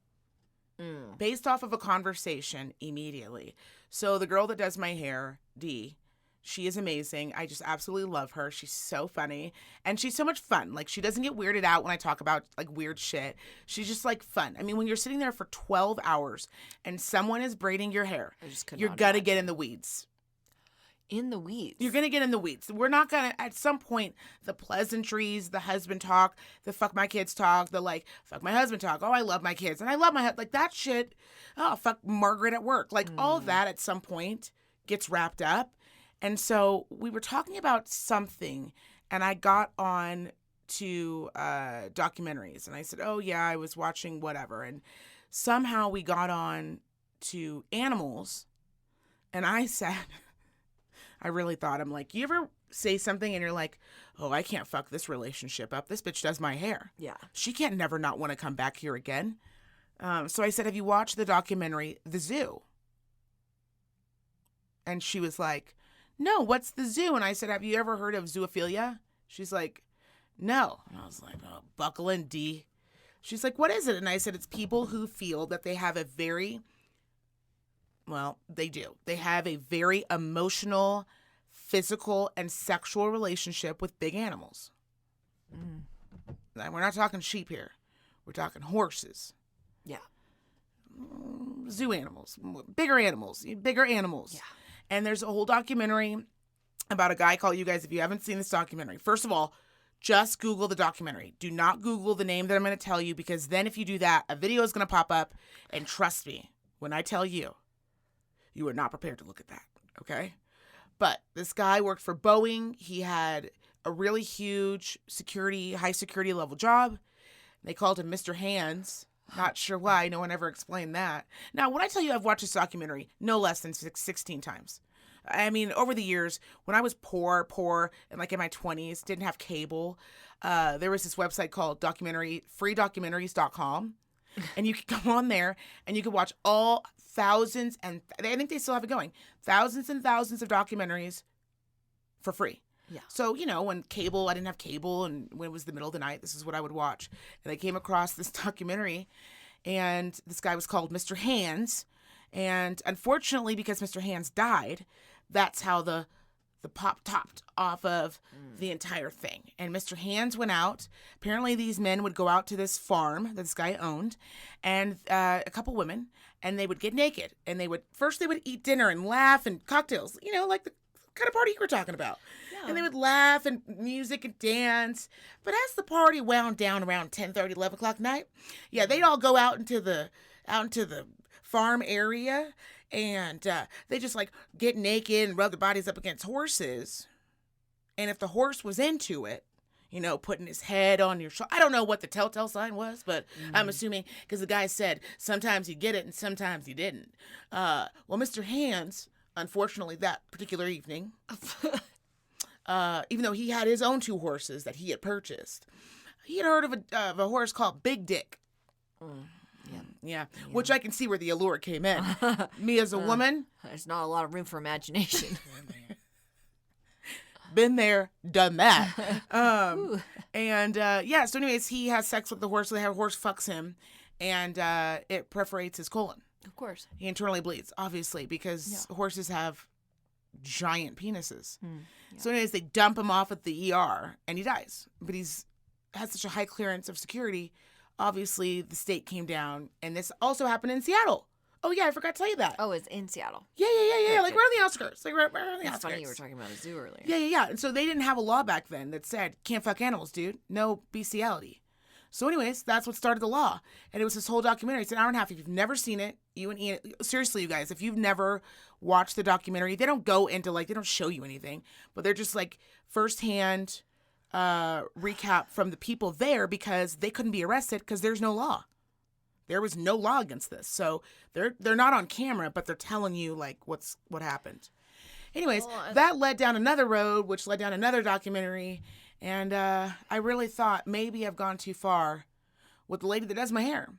based off of a conversation immediately. So the girl that does my hair, Dee, she is amazing. I just absolutely love her. She's so funny. And she's so much fun. Like, she doesn't get weirded out when I talk about, like, weird shit. She's just, like, fun. I mean, when you're sitting there for 12 hours and someone is braiding your hair, you're going to get in the weeds. In the weeds. You're going to get in the weeds. We're not going to, at some point, the pleasantries, the husband talk, the fuck my kids talk, the like, fuck my husband talk. Oh, I love my kids. And I love my, like that shit. Oh, fuck Margaret at work. Like all of that at some point gets wrapped up. And so we were talking about something and I got on to documentaries and I said, oh yeah, I was watching whatever. And somehow we got on to animals and I said, I really thought, I'm like, you ever say something and you're like, oh, I can't fuck this relationship up. This bitch does my hair. Yeah. She can't never not want to come back here again. So I said, have you watched the documentary, The Zoo? And she was like, no, what's The Zoo? And I said, have you ever heard of zoophilia? She's like, no. And I was like, oh, buckle in, D. She's like, what is it? And I said, it's people who feel that they have a very... Well, they do. They have a very emotional, physical, and sexual relationship with big animals. Now, we're not talking sheep here. We're talking horses. Yeah. Zoo animals. Bigger animals. Yeah. And there's a whole documentary about a guy called, you guys, if you haven't seen this documentary, first of all, just Google the documentary. Do not Google the name that I'm going to tell you because then if you do that, a video is going to pop up. And trust me, when I tell you, you are not prepared to look at that, okay? But this guy worked for Boeing. He had a really huge high security level job. They called him Mr. Hands. Not sure why. No one ever explained that. Now, when I tell you I've watched this documentary no less than 16 times. I mean, over the years, when I was poor, and like in my 20s, didn't have cable, there was this website called freedocumentaries.com. And you could go on there and you could watch all thousands, and I think they still have it going, thousands and thousands of documentaries for free. Yeah. So, when I didn't have cable, and when it was the middle of the night, this is what I would watch. And I came across this documentary, and this guy was called Mr. Hands. And unfortunately, because Mr. Hands died, that's how the pop topped off of the entire thing. And Mr. Hands went out. Apparently, these men would go out to this farm that this guy owned, and a couple women, and they would get naked. And they would eat dinner and laugh and cocktails, like the kind of party you were talking about. Yeah. And they would laugh and music and dance. But as the party wound down around 10:30, 11 o'clock night, yeah, they'd all go out into the farm area. And they just like get naked and rub their bodies up against horses. And if the horse was into it, putting his head on your shoulder. I don't know what the telltale sign was, but I'm assuming because the guy said sometimes you get it and sometimes you didn't. Well, Mr. Hands, unfortunately, that particular evening, even though he had his own 2 horses that he had purchased, he had heard of a horse called Big Dick. Yeah, which I can see where the allure came in. Me as a woman, there's not a lot of room for imagination. Been there, done that. So anyways, he has sex with the horse. So the horse fucks him, and it perforates his colon. Of course, he internally bleeds, obviously, because horses have giant penises. So anyways, they dump him off at the ER, and he dies. But has such a high clearance of security. Obviously, the state came down, and this also happened in Seattle. Oh, yeah, I forgot to tell you that. Oh, it's in Seattle. Yeah. Good, like, we're on the outskirts. Like, we're on the outskirts. It's funny you were talking about a zoo earlier. Yeah. And so they didn't have a law back then that said, can't fuck animals, dude. No bestiality. So anyways, that's what started the law. And it was this whole documentary. It's an hour and a half. If you've never seen it, you and Ian, seriously, you guys, if you've never watched the documentary, they don't go into like, they don't show you anything, but they're just like firsthand recap from the people there because they couldn't be arrested because there's no law. There was no law against this. So they're not on camera, but they're telling you like what happened. Anyways, that led down another road, which led down another documentary. And I really thought maybe I've gone too far with the lady that does my hair.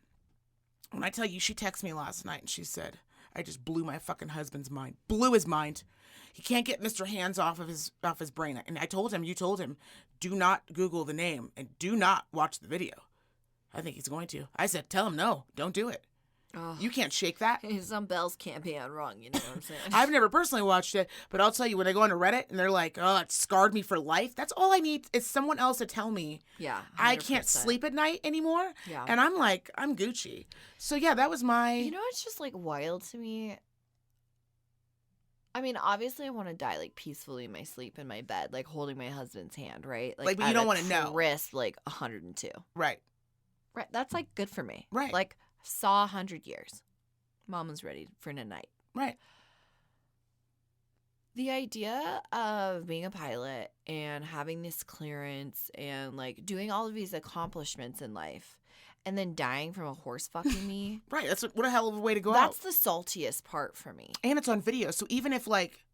When I tell you, she texted me last night and she said, I just blew my fucking husband's mind. Blew his mind. He can't get Mr. Hands off of his brain. And I told him, you told him, do not Google the name and do not watch the video. I think he's going to. I said, tell him no, don't do it. Oh. You can't shake that. Some bells can't be unrung, you know what I'm saying? I've never personally watched it, but I'll tell you, when I go onto Reddit and they're like, oh, it scarred me for life, that's all I need is someone else to tell me. Yeah. 100%. I can't sleep at night anymore. Yeah. And I'm like, I'm Gucci. So yeah, that was my... You know, it's just like wild to me. I mean, obviously I want to die like peacefully in my sleep in my bed, like holding my husband's hand, right? Like but you don't want to know. Crisp, like 102. Right. Right. That's like good for me. Right. Like saw 100 years. Mom was ready for a night. Right. The idea of being a pilot and having this clearance and like doing all of these accomplishments in life and then dying from a horse fucking me. Right. That's what a hell of a way to go out. That's the saltiest part for me. And it's on video. So even if like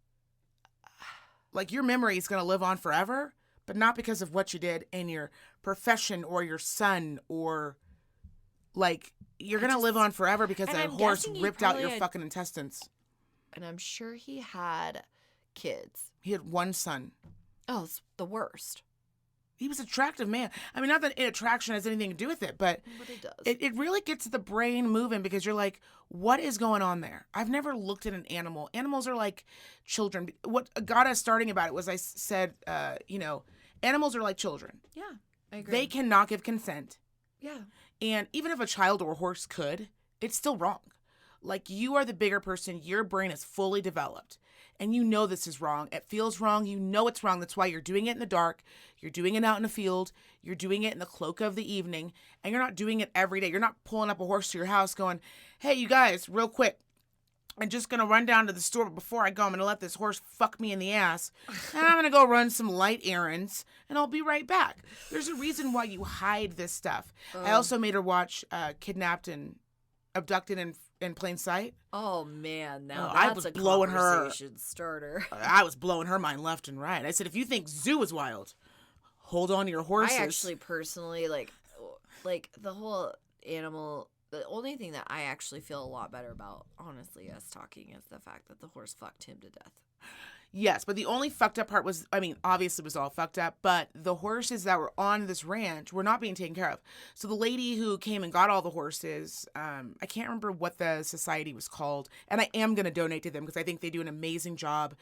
your memory is going to live on forever, but not because of what you did in your profession or your son or like you're going to live on forever because a horse ripped out your fucking intestines. And I'm sure he had kids. He had one son. Oh, it's the worst. He was an attractive man. I mean, not that attraction has anything to do with it, but it does. It really gets the brain moving because you're like, what is going on there? I've never looked at an animal. Animals are like children. What got us starting about it was I said, animals are like children. Yeah, I agree. They cannot give consent. Yeah. And even if a child or a horse could, it's still wrong. Like, you are the bigger person. Your brain is fully developed. And you know this is wrong. It feels wrong. You know it's wrong. That's why you're doing it in the dark. You're doing it out in the field. You're doing it in the cloak of the evening. And you're not doing it every day. You're not pulling up a horse to your house going, hey, you guys, real quick, I'm just going to run down to the store. But before I go, I'm going to let this horse fuck me in the ass. And I'm going to go run some light errands. And I'll be right back. There's a reason why you hide this stuff. I also made her watch Kidnapped and Abducted in Plain Sight. Oh man, now I was blowing her starter. I was blowing her mind left and right. I said, if you think zoo is wild, hold on to your horses. I actually personally like the whole animal. The only thing that I actually feel a lot better about, honestly, us talking, is the fact that the horse fucked him to death. Yes, but the only fucked up part was, I mean, obviously it was all fucked up, but the horses that were on this ranch were not being taken care of. So the lady who came and got all the horses, I can't remember what the society was called, and I am going to donate to them because I think they do an amazing job,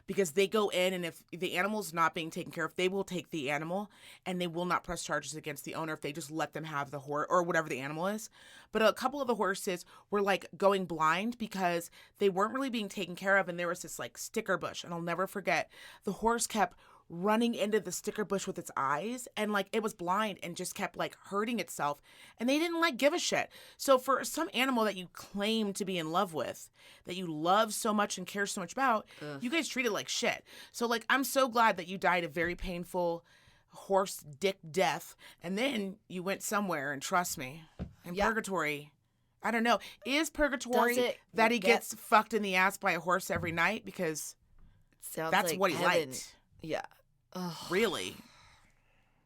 because they go in, and if the animal's not being taken care of, they will take the animal, and they will not press charges against the owner if they just let them have the horse or whatever the animal is. But a couple of the horses were like going blind because they weren't really being taken care of, and there was this like sticker bush, and I'll never forget, the horse kept running into the sticker bush with its eyes, and like it was blind and just kept like hurting itself, and they didn't like give a shit. So for some animal that you claim to be in love with, that you love so much and care so much about, you guys treat it like shit. So like, I'm so glad that you died a very painful horse dick death, and then you went somewhere, and trust me, in purgatory, I don't know, is purgatory that he gets fucked in the ass by a horse every night? Because that's like what he heaven. Liked. Yeah. Ugh. Really?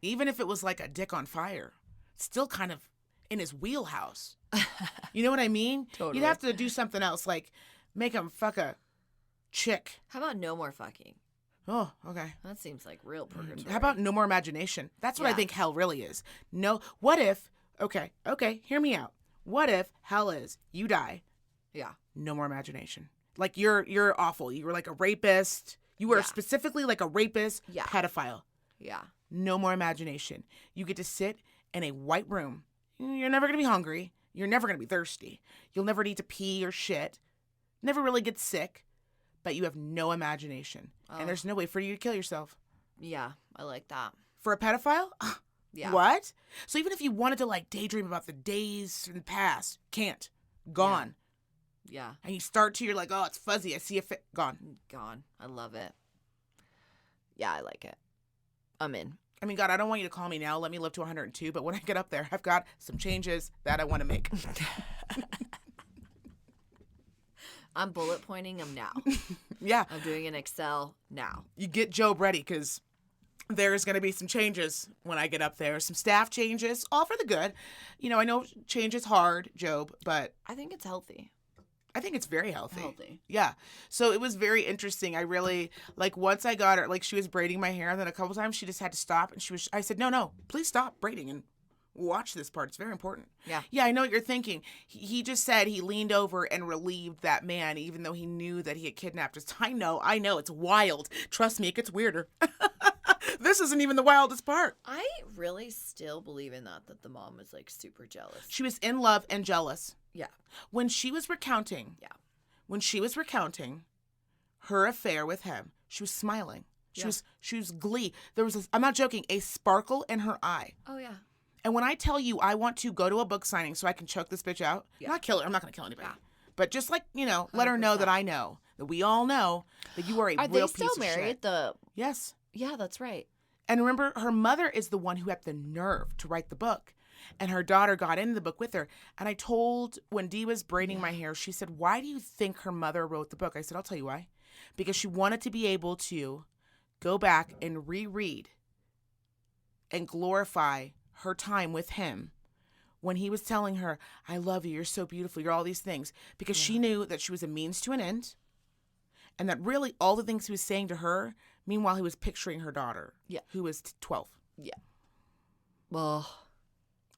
Even if it was like a dick on fire, still kind of in his wheelhouse. You know what I mean? Totally. You'd have to do something else, like make him fuck a chick. How about no more fucking? Oh, okay. That seems like real purgatory. How about no more imagination? That's what I think hell really is. No, what if, okay, hear me out. What if hell is you die? Yeah. No more imagination. Like you're awful. You were like a rapist. You were specifically like a rapist, pedophile. Yeah. No more imagination. You get to sit in a white room. You're never going to be hungry. You're never going to be thirsty. You'll never need to pee or shit. Never really get sick. But you have no imagination. And there's no way for you to kill yourself. Yeah, I like that. For a pedophile? Yeah. What? So even if you wanted to like daydream about the days in the past, can't. Gone. Yeah. And you start to, you're like, oh, it's fuzzy. I see a fit. Gone. Gone. I love it. Yeah, I like it. I'm in. I mean, God, I don't want you to call me now. Let me live to 102. But when I get up there, I've got some changes that I want to make. I'm bullet pointing them now. Yeah. I'm doing an Excel now. You get Job ready because there's going to be some changes when I get up there. Some staff changes, all for the good. You know, I know change is hard, Job, but I think it's healthy. I think it's very healthy. Yeah. So it was very interesting. I really, like, once I got her, like, she was braiding my hair, and then a couple times she just had to stop, and I said, no, please stop braiding and watch this part. It's very important. Yeah. Yeah, I know what you're thinking. He just said he leaned over and relieved that man, even though he knew that he had kidnapped us. I know. It's wild. Trust me, it gets weirder. This isn't even the wildest part. I really still believe in that the mom was, like, super jealous. She was in love and jealous. Yeah. When she was recounting her affair with him, she was smiling. She was glee. There was I'm not joking, a sparkle in her eye. Oh, yeah. And when I tell you I want to go to a book signing so I can choke this bitch out, not kill her. I'm not going to kill anybody. Yeah. But just like, you know, let her know that I know, that we all know that you are a real piece of shit. Are they still married? Yes. Yeah, that's right. And remember, her mother is the one who had the nerve to write the book. And her daughter got into the book with her. And I told, when Dee was braiding my hair, she said, why do you think her mother wrote the book? I said, I'll tell you why. Because she wanted to be able to go back and reread and glorify her time with him when he was telling her, I love you, you're so beautiful, you're all these things. Because she knew that she was a means to an end. And that really all the things he was saying to her, meanwhile he was picturing her daughter, who was 12. Yeah. Well,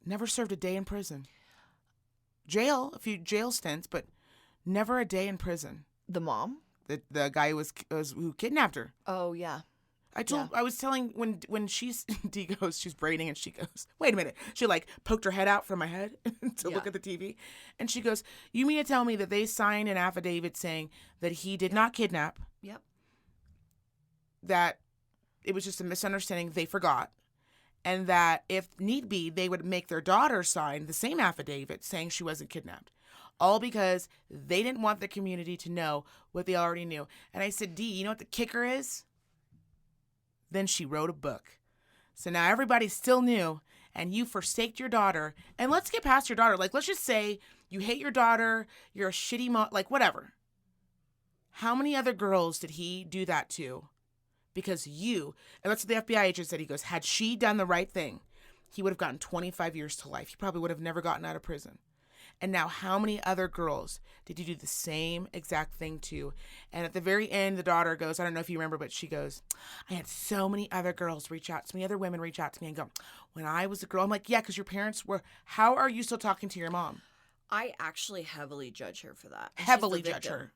never served a day in prison. Jail, a few jail stints, but never a day in prison. The mom? The guy who kidnapped her. Oh, yeah. I was telling when Dee goes, she's braiding and she goes, wait a minute. She like poked her head out from my head to look at the TV. And she goes, you mean to tell me that they signed an affidavit saying that he did not kidnap? Yep. That it was just a misunderstanding, they forgot. And that if need be, they would make their daughter sign the same affidavit saying she wasn't kidnapped. All because they didn't want the community to know what they already knew. And I said, Dee, you know what the kicker is? Then she wrote a book. So now everybody still knew, and you forsaked your daughter. And let's get past your daughter. Like, let's just say you hate your daughter, you're a shitty mom, like, whatever. How many other girls did he do that to? Because and that's what the FBI agent said. He goes, had she done the right thing, he would have gotten 25 years to life. He probably would have never gotten out of prison. And now how many other girls did you do the same exact thing to? And at the very end, the daughter goes, I don't know if you remember, but she goes, I had so many other girls reach out to me, other women reach out to me and go, when I was a girl, I'm like, yeah, because your parents were, how are you still talking to your mom? I actually heavily judge her for that. Heavily judge her.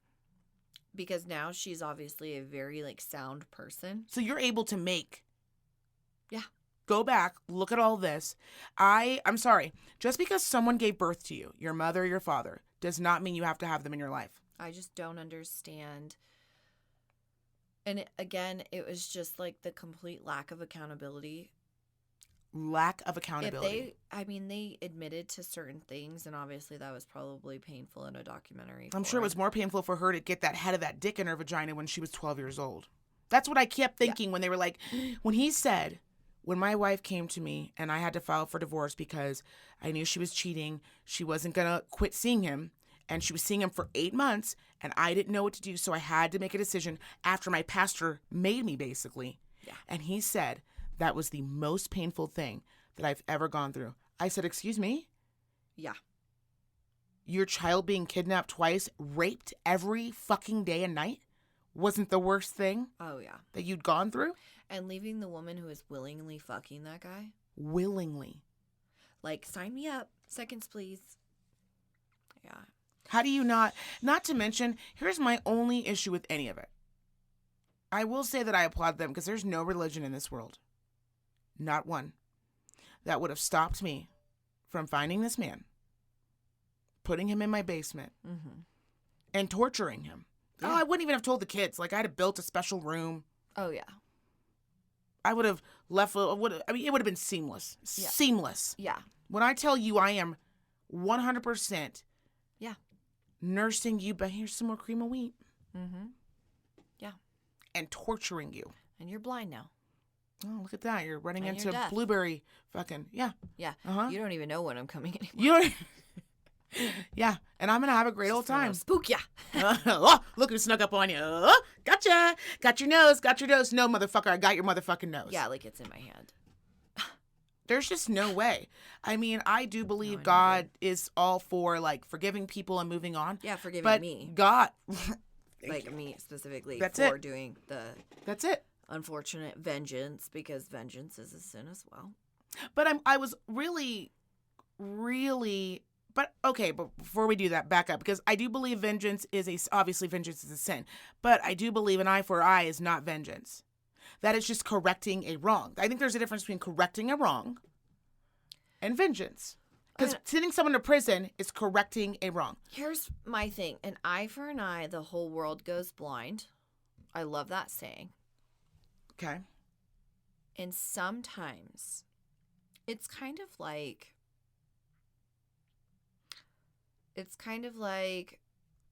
Because now she's obviously a very, like, sound person. So you're able to Yeah. Go back, look at all this. I'm sorry. Just because someone gave birth to you, your mother or your father, does not mean you have to have them in your life. I just don't understand. And again, it was just like the complete lack of accountability. Lack of accountability. They admitted to certain things, and obviously that was probably painful in a documentary. I'm sure it was more painful for her to get that head of that dick in her vagina when she was 12 years old. That's what I kept thinking when they were like, when he said, when my wife came to me and I had to file for divorce because I knew she was cheating, she wasn't going to quit seeing him, and she was seeing him for 8 months, and I didn't know what to do, so I had to make a decision after my pastor made me, basically. Yeah. And he said that was the most painful thing that I've ever gone through. I said, excuse me? Yeah. Your child being kidnapped twice, raped every fucking day and night wasn't the worst thing? Oh, yeah. That you'd gone through? And leaving the woman who is willingly fucking that guy? Willingly. Like, sign me up. Seconds, please. Yeah. How do you not to mention, here's my only issue with any of it. I will say that I applaud them because there's no religion in this world. Not one. That would have stopped me from finding this man, putting him in my basement, and torturing him. Yeah. Oh, I wouldn't even have told the kids. Like, I'd have built a special room. Oh, yeah. I would have left. It would have been seamless. Yeah. Seamless. Yeah. When I tell you I am 100% Yeah. nursing you, but here's some more cream of wheat. Mm-hmm. Yeah. And torturing you. And you're blind now. Oh, look at that. You're running And into you're deaf. blueberry fucking, yeah. Yeah. Uh-huh. You don't even know when I'm coming anymore. You don't, yeah. And I'm going to have a great old time. Spook ya. Oh, look who snuck up on you. Oh, gotcha. Got your nose. Got your nose. No, motherfucker. I got your motherfucking nose. Yeah, like it's in my hand. There's just no way. I mean, I do believe I God is all for like forgiving people and moving on. Yeah, forgiving But me. God, Like me specifically That's for it. doing the that's it. unfortunate vengeance, because vengeance is a sin as well. But I was really, but okay, but before we do that, back up, because I do believe obviously vengeance is a sin, but I do believe an eye for an eye is not vengeance. That is just correcting a wrong. I think there's a difference between correcting a wrong and vengeance. Because sending someone to prison is correcting a wrong. Here's my thing. An eye for an eye, the whole world goes blind. I love that saying. Okay. And sometimes it's kind of like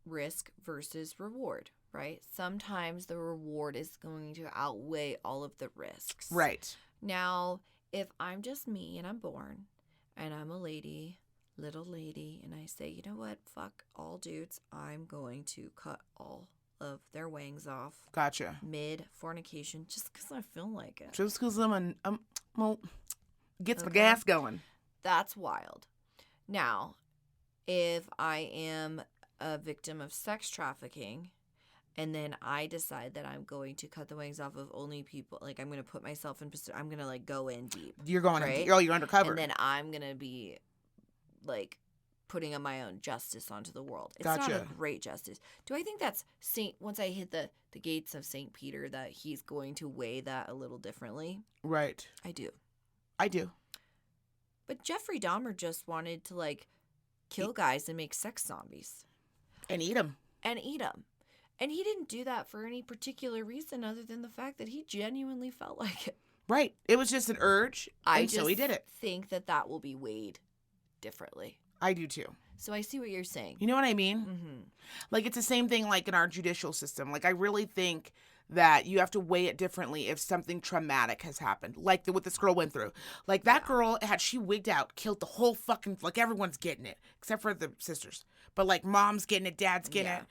risk versus reward, right? Sometimes the reward is going to outweigh all of the risks. Right. Now, if I'm just me and I'm born and I'm a lady, little lady, and I say, you know what, fuck all dudes, I'm going to cut all of their wangs off. Gotcha. Mid fornication, just because I feel like it. Just because gets the gas going. That's wild. Now, if I am a victim of sex trafficking, and then I decide that I'm going to cut the wangs off of only people, like I'm going to put myself in position, I'm going to like go in deep. You're going right? in. Oh, you're undercover. And then I'm going to be like putting on my own justice onto the world. It's Gotcha. not a great justice. Do I think that's once I hit the gates of St. Peter, that he's going to weigh that a little differently? Right. I do. But Jeffrey Dahmer just wanted to like kill guys and make sex zombies. And eat them. And he didn't do that for any particular reason other than the fact that he genuinely felt like it. Right. It was just an urge, so he did it. I think that will be weighed differently. I do too. So I see what you're saying. You know what I mean? Mm-hmm. Like, it's the same thing like in our judicial system. Like, I really think that you have to weigh it differently if something traumatic has happened, like what this girl went through. Like, that girl, had she wigged out, killed the whole fucking, like, everyone's getting it, except for the sisters. But, like, mom's getting it, dad's getting it,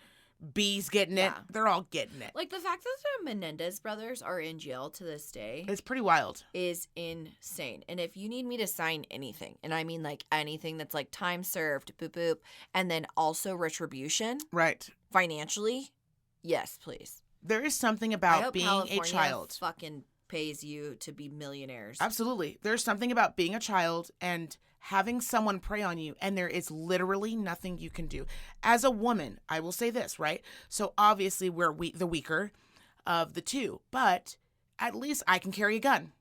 B's getting it. They're all getting it. Like, the fact that the Menendez brothers are in jail to this day. It's pretty wild. Is insane. And if you need me to sign anything, and I mean, like, anything that's, like, time served, boop, boop, and then also retribution. Right. Financially, yes, please. There is something about being a child. Fucking pays you to be millionaires. Absolutely. There's something about being a child and having someone prey on you, and there is literally nothing you can do. As a woman, I will say this, right? So obviously we're the weaker of the two, but at least I can carry a gun.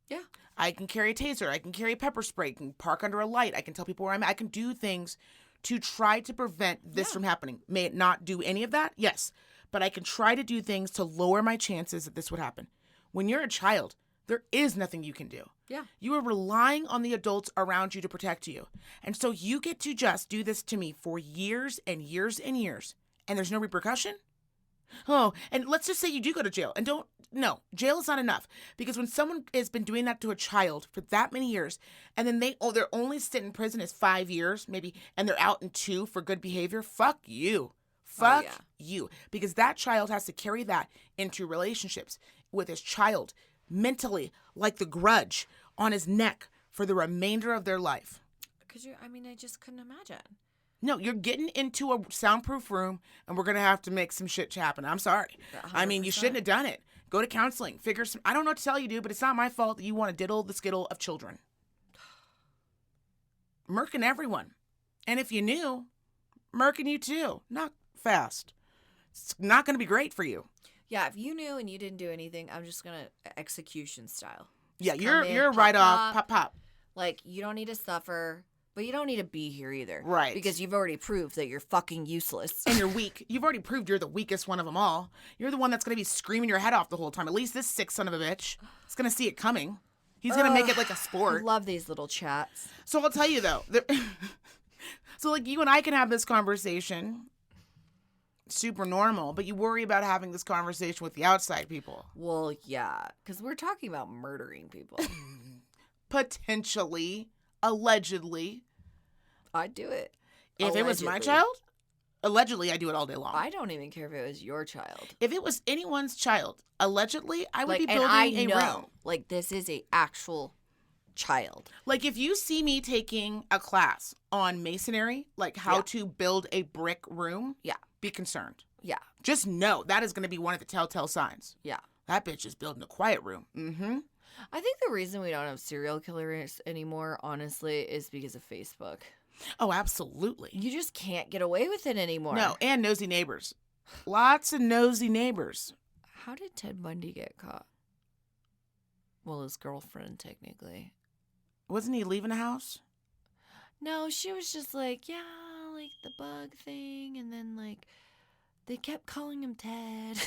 Yeah. I can carry a taser. I can carry a pepper spray. I can park under a light. I can tell people where I'm at. I can do things to try to prevent this from happening. May it not do any of that? Yes. But I can try to do things to lower my chances that this would happen. When you're a child, there is nothing you can do. Yeah. You are relying on the adults around you to protect you. And so you get to just do this to me for years and years and years, and there's no repercussion? Oh, and let's just say you do go to jail. And jail is not enough. Because when someone has been doing that to a child for that many years, and then their only stint in prison is 5 years, maybe, and they're out in 2 for good behavior, fuck you. Fuck you. Because that child has to carry that into relationships with his child mentally, like the grudge on his neck for the remainder of their life. I just couldn't imagine. No, you're getting into a soundproof room and we're going to have to make some shit happen. I'm sorry. 100%. I mean, you shouldn't have done it. Go to counseling. I don't know what to tell you, dude, but it's not my fault that you want to diddle the skittle of children. Murking everyone. And if you knew, murking you too. Not fast. It's not going to be great for you. Yeah, if you knew and you didn't do anything, I'm just going to execution style. Yeah, you're right off. Pop. Like, you don't need to suffer. But you don't need to be here either. Right. Because you've already proved that you're fucking useless. And you're weak. You've already proved you're the weakest one of them all. You're the one that's going to be screaming your head off the whole time. At least this sick son of a bitch is going to see it coming. He's going to make it like a sport. I love these little chats. So I'll tell you, though. So, like, you and I can have this conversation. Super normal. But you worry about having this conversation with the outside people. Well, yeah. Because we're talking about murdering people. Potentially. Allegedly. I'd do it. If it was my child, allegedly, I do it all day long. I don't even care if it was your child. If it was anyone's child, allegedly, I would be and building I a know, room. like, this is a actual child. Like, if you see me taking a class on masonry, like how to build a brick room, be concerned. Yeah. Just know that is going to be one of the telltale signs. Yeah. That bitch is building a quiet room. Mm-hmm. I think the reason we don't have serial killers anymore, honestly, is because of Facebook. Oh, absolutely. You just can't get away with it anymore. No, and nosy neighbors. Lots of nosy neighbors. How did Ted Bundy get caught? Well, his girlfriend, technically. Wasn't he leaving the house? No, she was just like, yeah, like the bug thing. And then, like, they kept calling him Ted.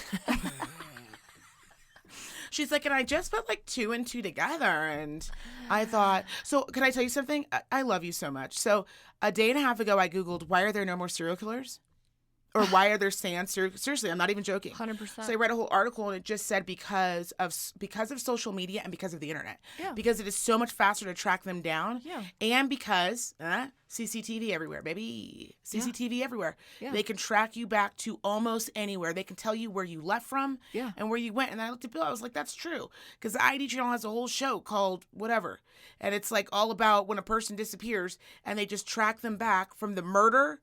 She's like, and I just put like 2 and 2 together. And I thought, so can I tell you something? I love you so much. So a day and a half ago, I Googled, why are there no more serial killers? Or why are there seriously, I'm not even joking. 100%. So I read a whole article and it just said because of social media and because of the internet. Yeah. Because it is so much faster to track them down. Yeah. And because CCTV everywhere, baby. CCTV everywhere. Yeah. They can track you back to almost anywhere. They can tell you where you left from and where you went. And I looked at Bill, I was like, that's true. Because the ID channel has a whole show called whatever. And it's like all about when a person disappears and they just track them back from the murder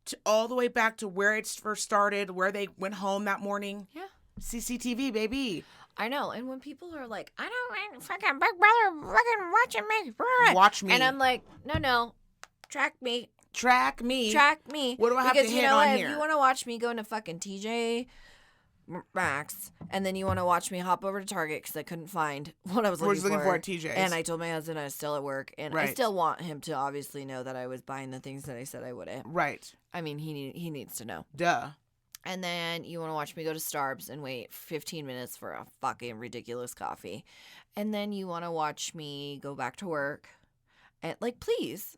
to all the way back to where it first started, where they went home that morning. Yeah. CCTV, baby. I know. And when people are like, I don't want fucking Big Brother fucking watching me. Watch me. And I'm like, no. Track me. Track me. Track me. What do I have because to you hit know on what? here? If you want to watch me go into fucking TJ Maxx, and then you want to watch me hop over to Target because I couldn't find what I was looking for at TJ's. And I told my husband I was still at work, and I still want him to obviously know that I was buying the things that I said I wouldn't. Right. I mean, he needs to know. Duh. And then you want to watch me go to Starbucks and wait 15 minutes for a fucking ridiculous coffee. And then you want to watch me go back to work. And, like, please.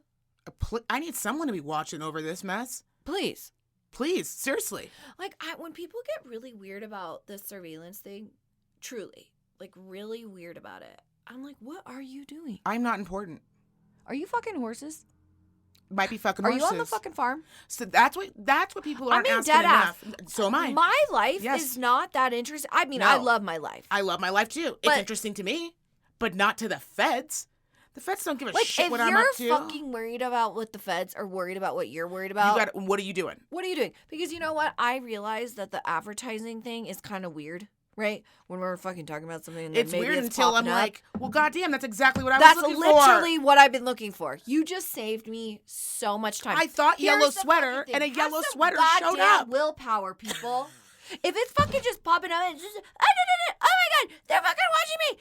I need someone to be watching over this mess. Please. Please. Seriously. Like, when people get really weird about the surveillance thing, truly, like, really weird about it, I'm like, what are you doing? I'm not important. Are you fucking horses? Might be fucking Are horses. you on the fucking farm? So that's what people aren't asking dead enough. ass. So am I. My life is not that interesting. I mean, No. I love my life. I love my life too. It's interesting to me, but not to the feds. The feds don't give a shit what I'm up to. If you're fucking worried about what the feds are worried about, what you're worried about, what are you doing? What are you doing? Because you know what? I realize that the advertising thing is kind of weird, right? When we're fucking talking about something, and then It's maybe weird it's until I'm popping up. like, well, goddamn, that's exactly what I That's was looking for. literally what I've been looking for. You just saved me so much time. I thought Here's yellow the sweater fucking and a thing. yellow Have some sweater showed goddamn up. Willpower, people. If it's fucking just popping up and it's just, oh my god, they're fucking watching me.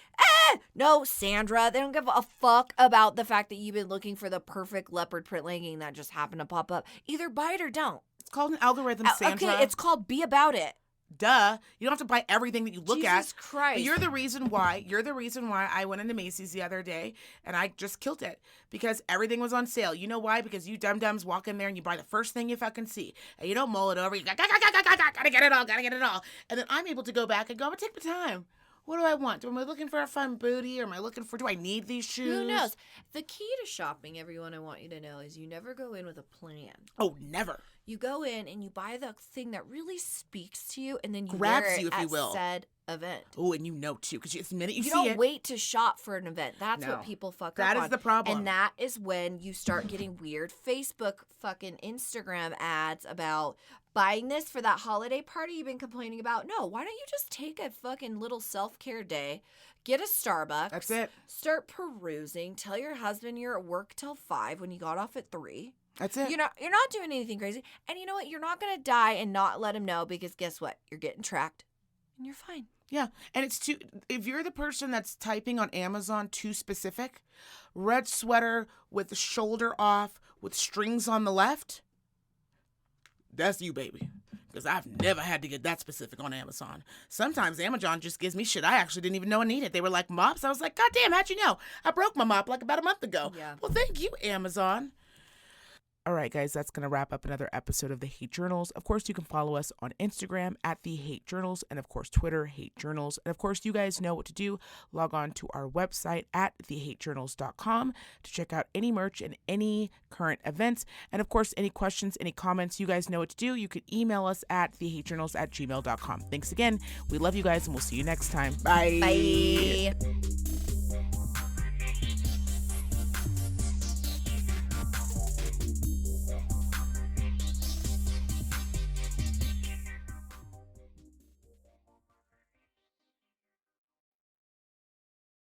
No, Sandra, they don't give a fuck about the fact that you've been looking for the perfect leopard print legging that just happened to pop up. Either buy it or don't. It's called an algorithm, Sandra. Okay, it's called Be About It. Duh. You don't have to buy everything that you look at. Jesus Christ. But you're the reason why I went into Macy's the other day and I just killed it because everything was on sale. You know why? Because you dum-dums walk in there and you buy the first thing you fucking see. And you don't mull it over. You gotta get it all. And then I'm able to go back and go, I'm gonna take my time. What do I want? Am I looking for a fun booty or do I need these shoes? Who knows? The key to shopping, everyone, I want you to know, is you never go in with a plan. Oh, never. You go in and you buy the thing that really speaks to you, and then you grabs wear it you, if at you will. said event. Oh, and you know too, because the minute you see don't it, wait to shop for an event. That's No. what people fuck up that on. is the problem. And that is when you start getting weird Facebook, fucking Instagram ads about buying this for that holiday party you've been complaining about. No, why don't you just take a fucking little self-care day, get a Starbucks. That's it. Start perusing. Tell your husband you're at work till 5 when you got off at 3. That's it. You're not doing anything crazy. And you know what? You're not going to die and not let him know because guess what? You're getting tracked and you're fine. Yeah. And it's too, if you're the person that's typing on Amazon too specific, red sweater with the shoulder off with strings on the left, that's you, baby. Because I've never had to get that specific on Amazon. Sometimes Amazon just gives me shit I actually didn't even know I needed. They were like, mops? I was like, God damn, how'd you know? I broke my mop like about a month ago. Yeah. Well, thank you, Amazon. All right, guys, that's going to wrap up another episode of The Hate Journals. Of course, you can follow us on Instagram at The Hate Journals, and of course, Twitter, Hate Journals. And of course, you guys know what to do. Log on to our website at thehatejournals.com to check out any merch and any current events. And of course, any questions, any comments, you guys know what to do. You can email us at thehatejournals@gmail.com. Thanks again. We love you guys, and we'll see you next time. Bye. Bye.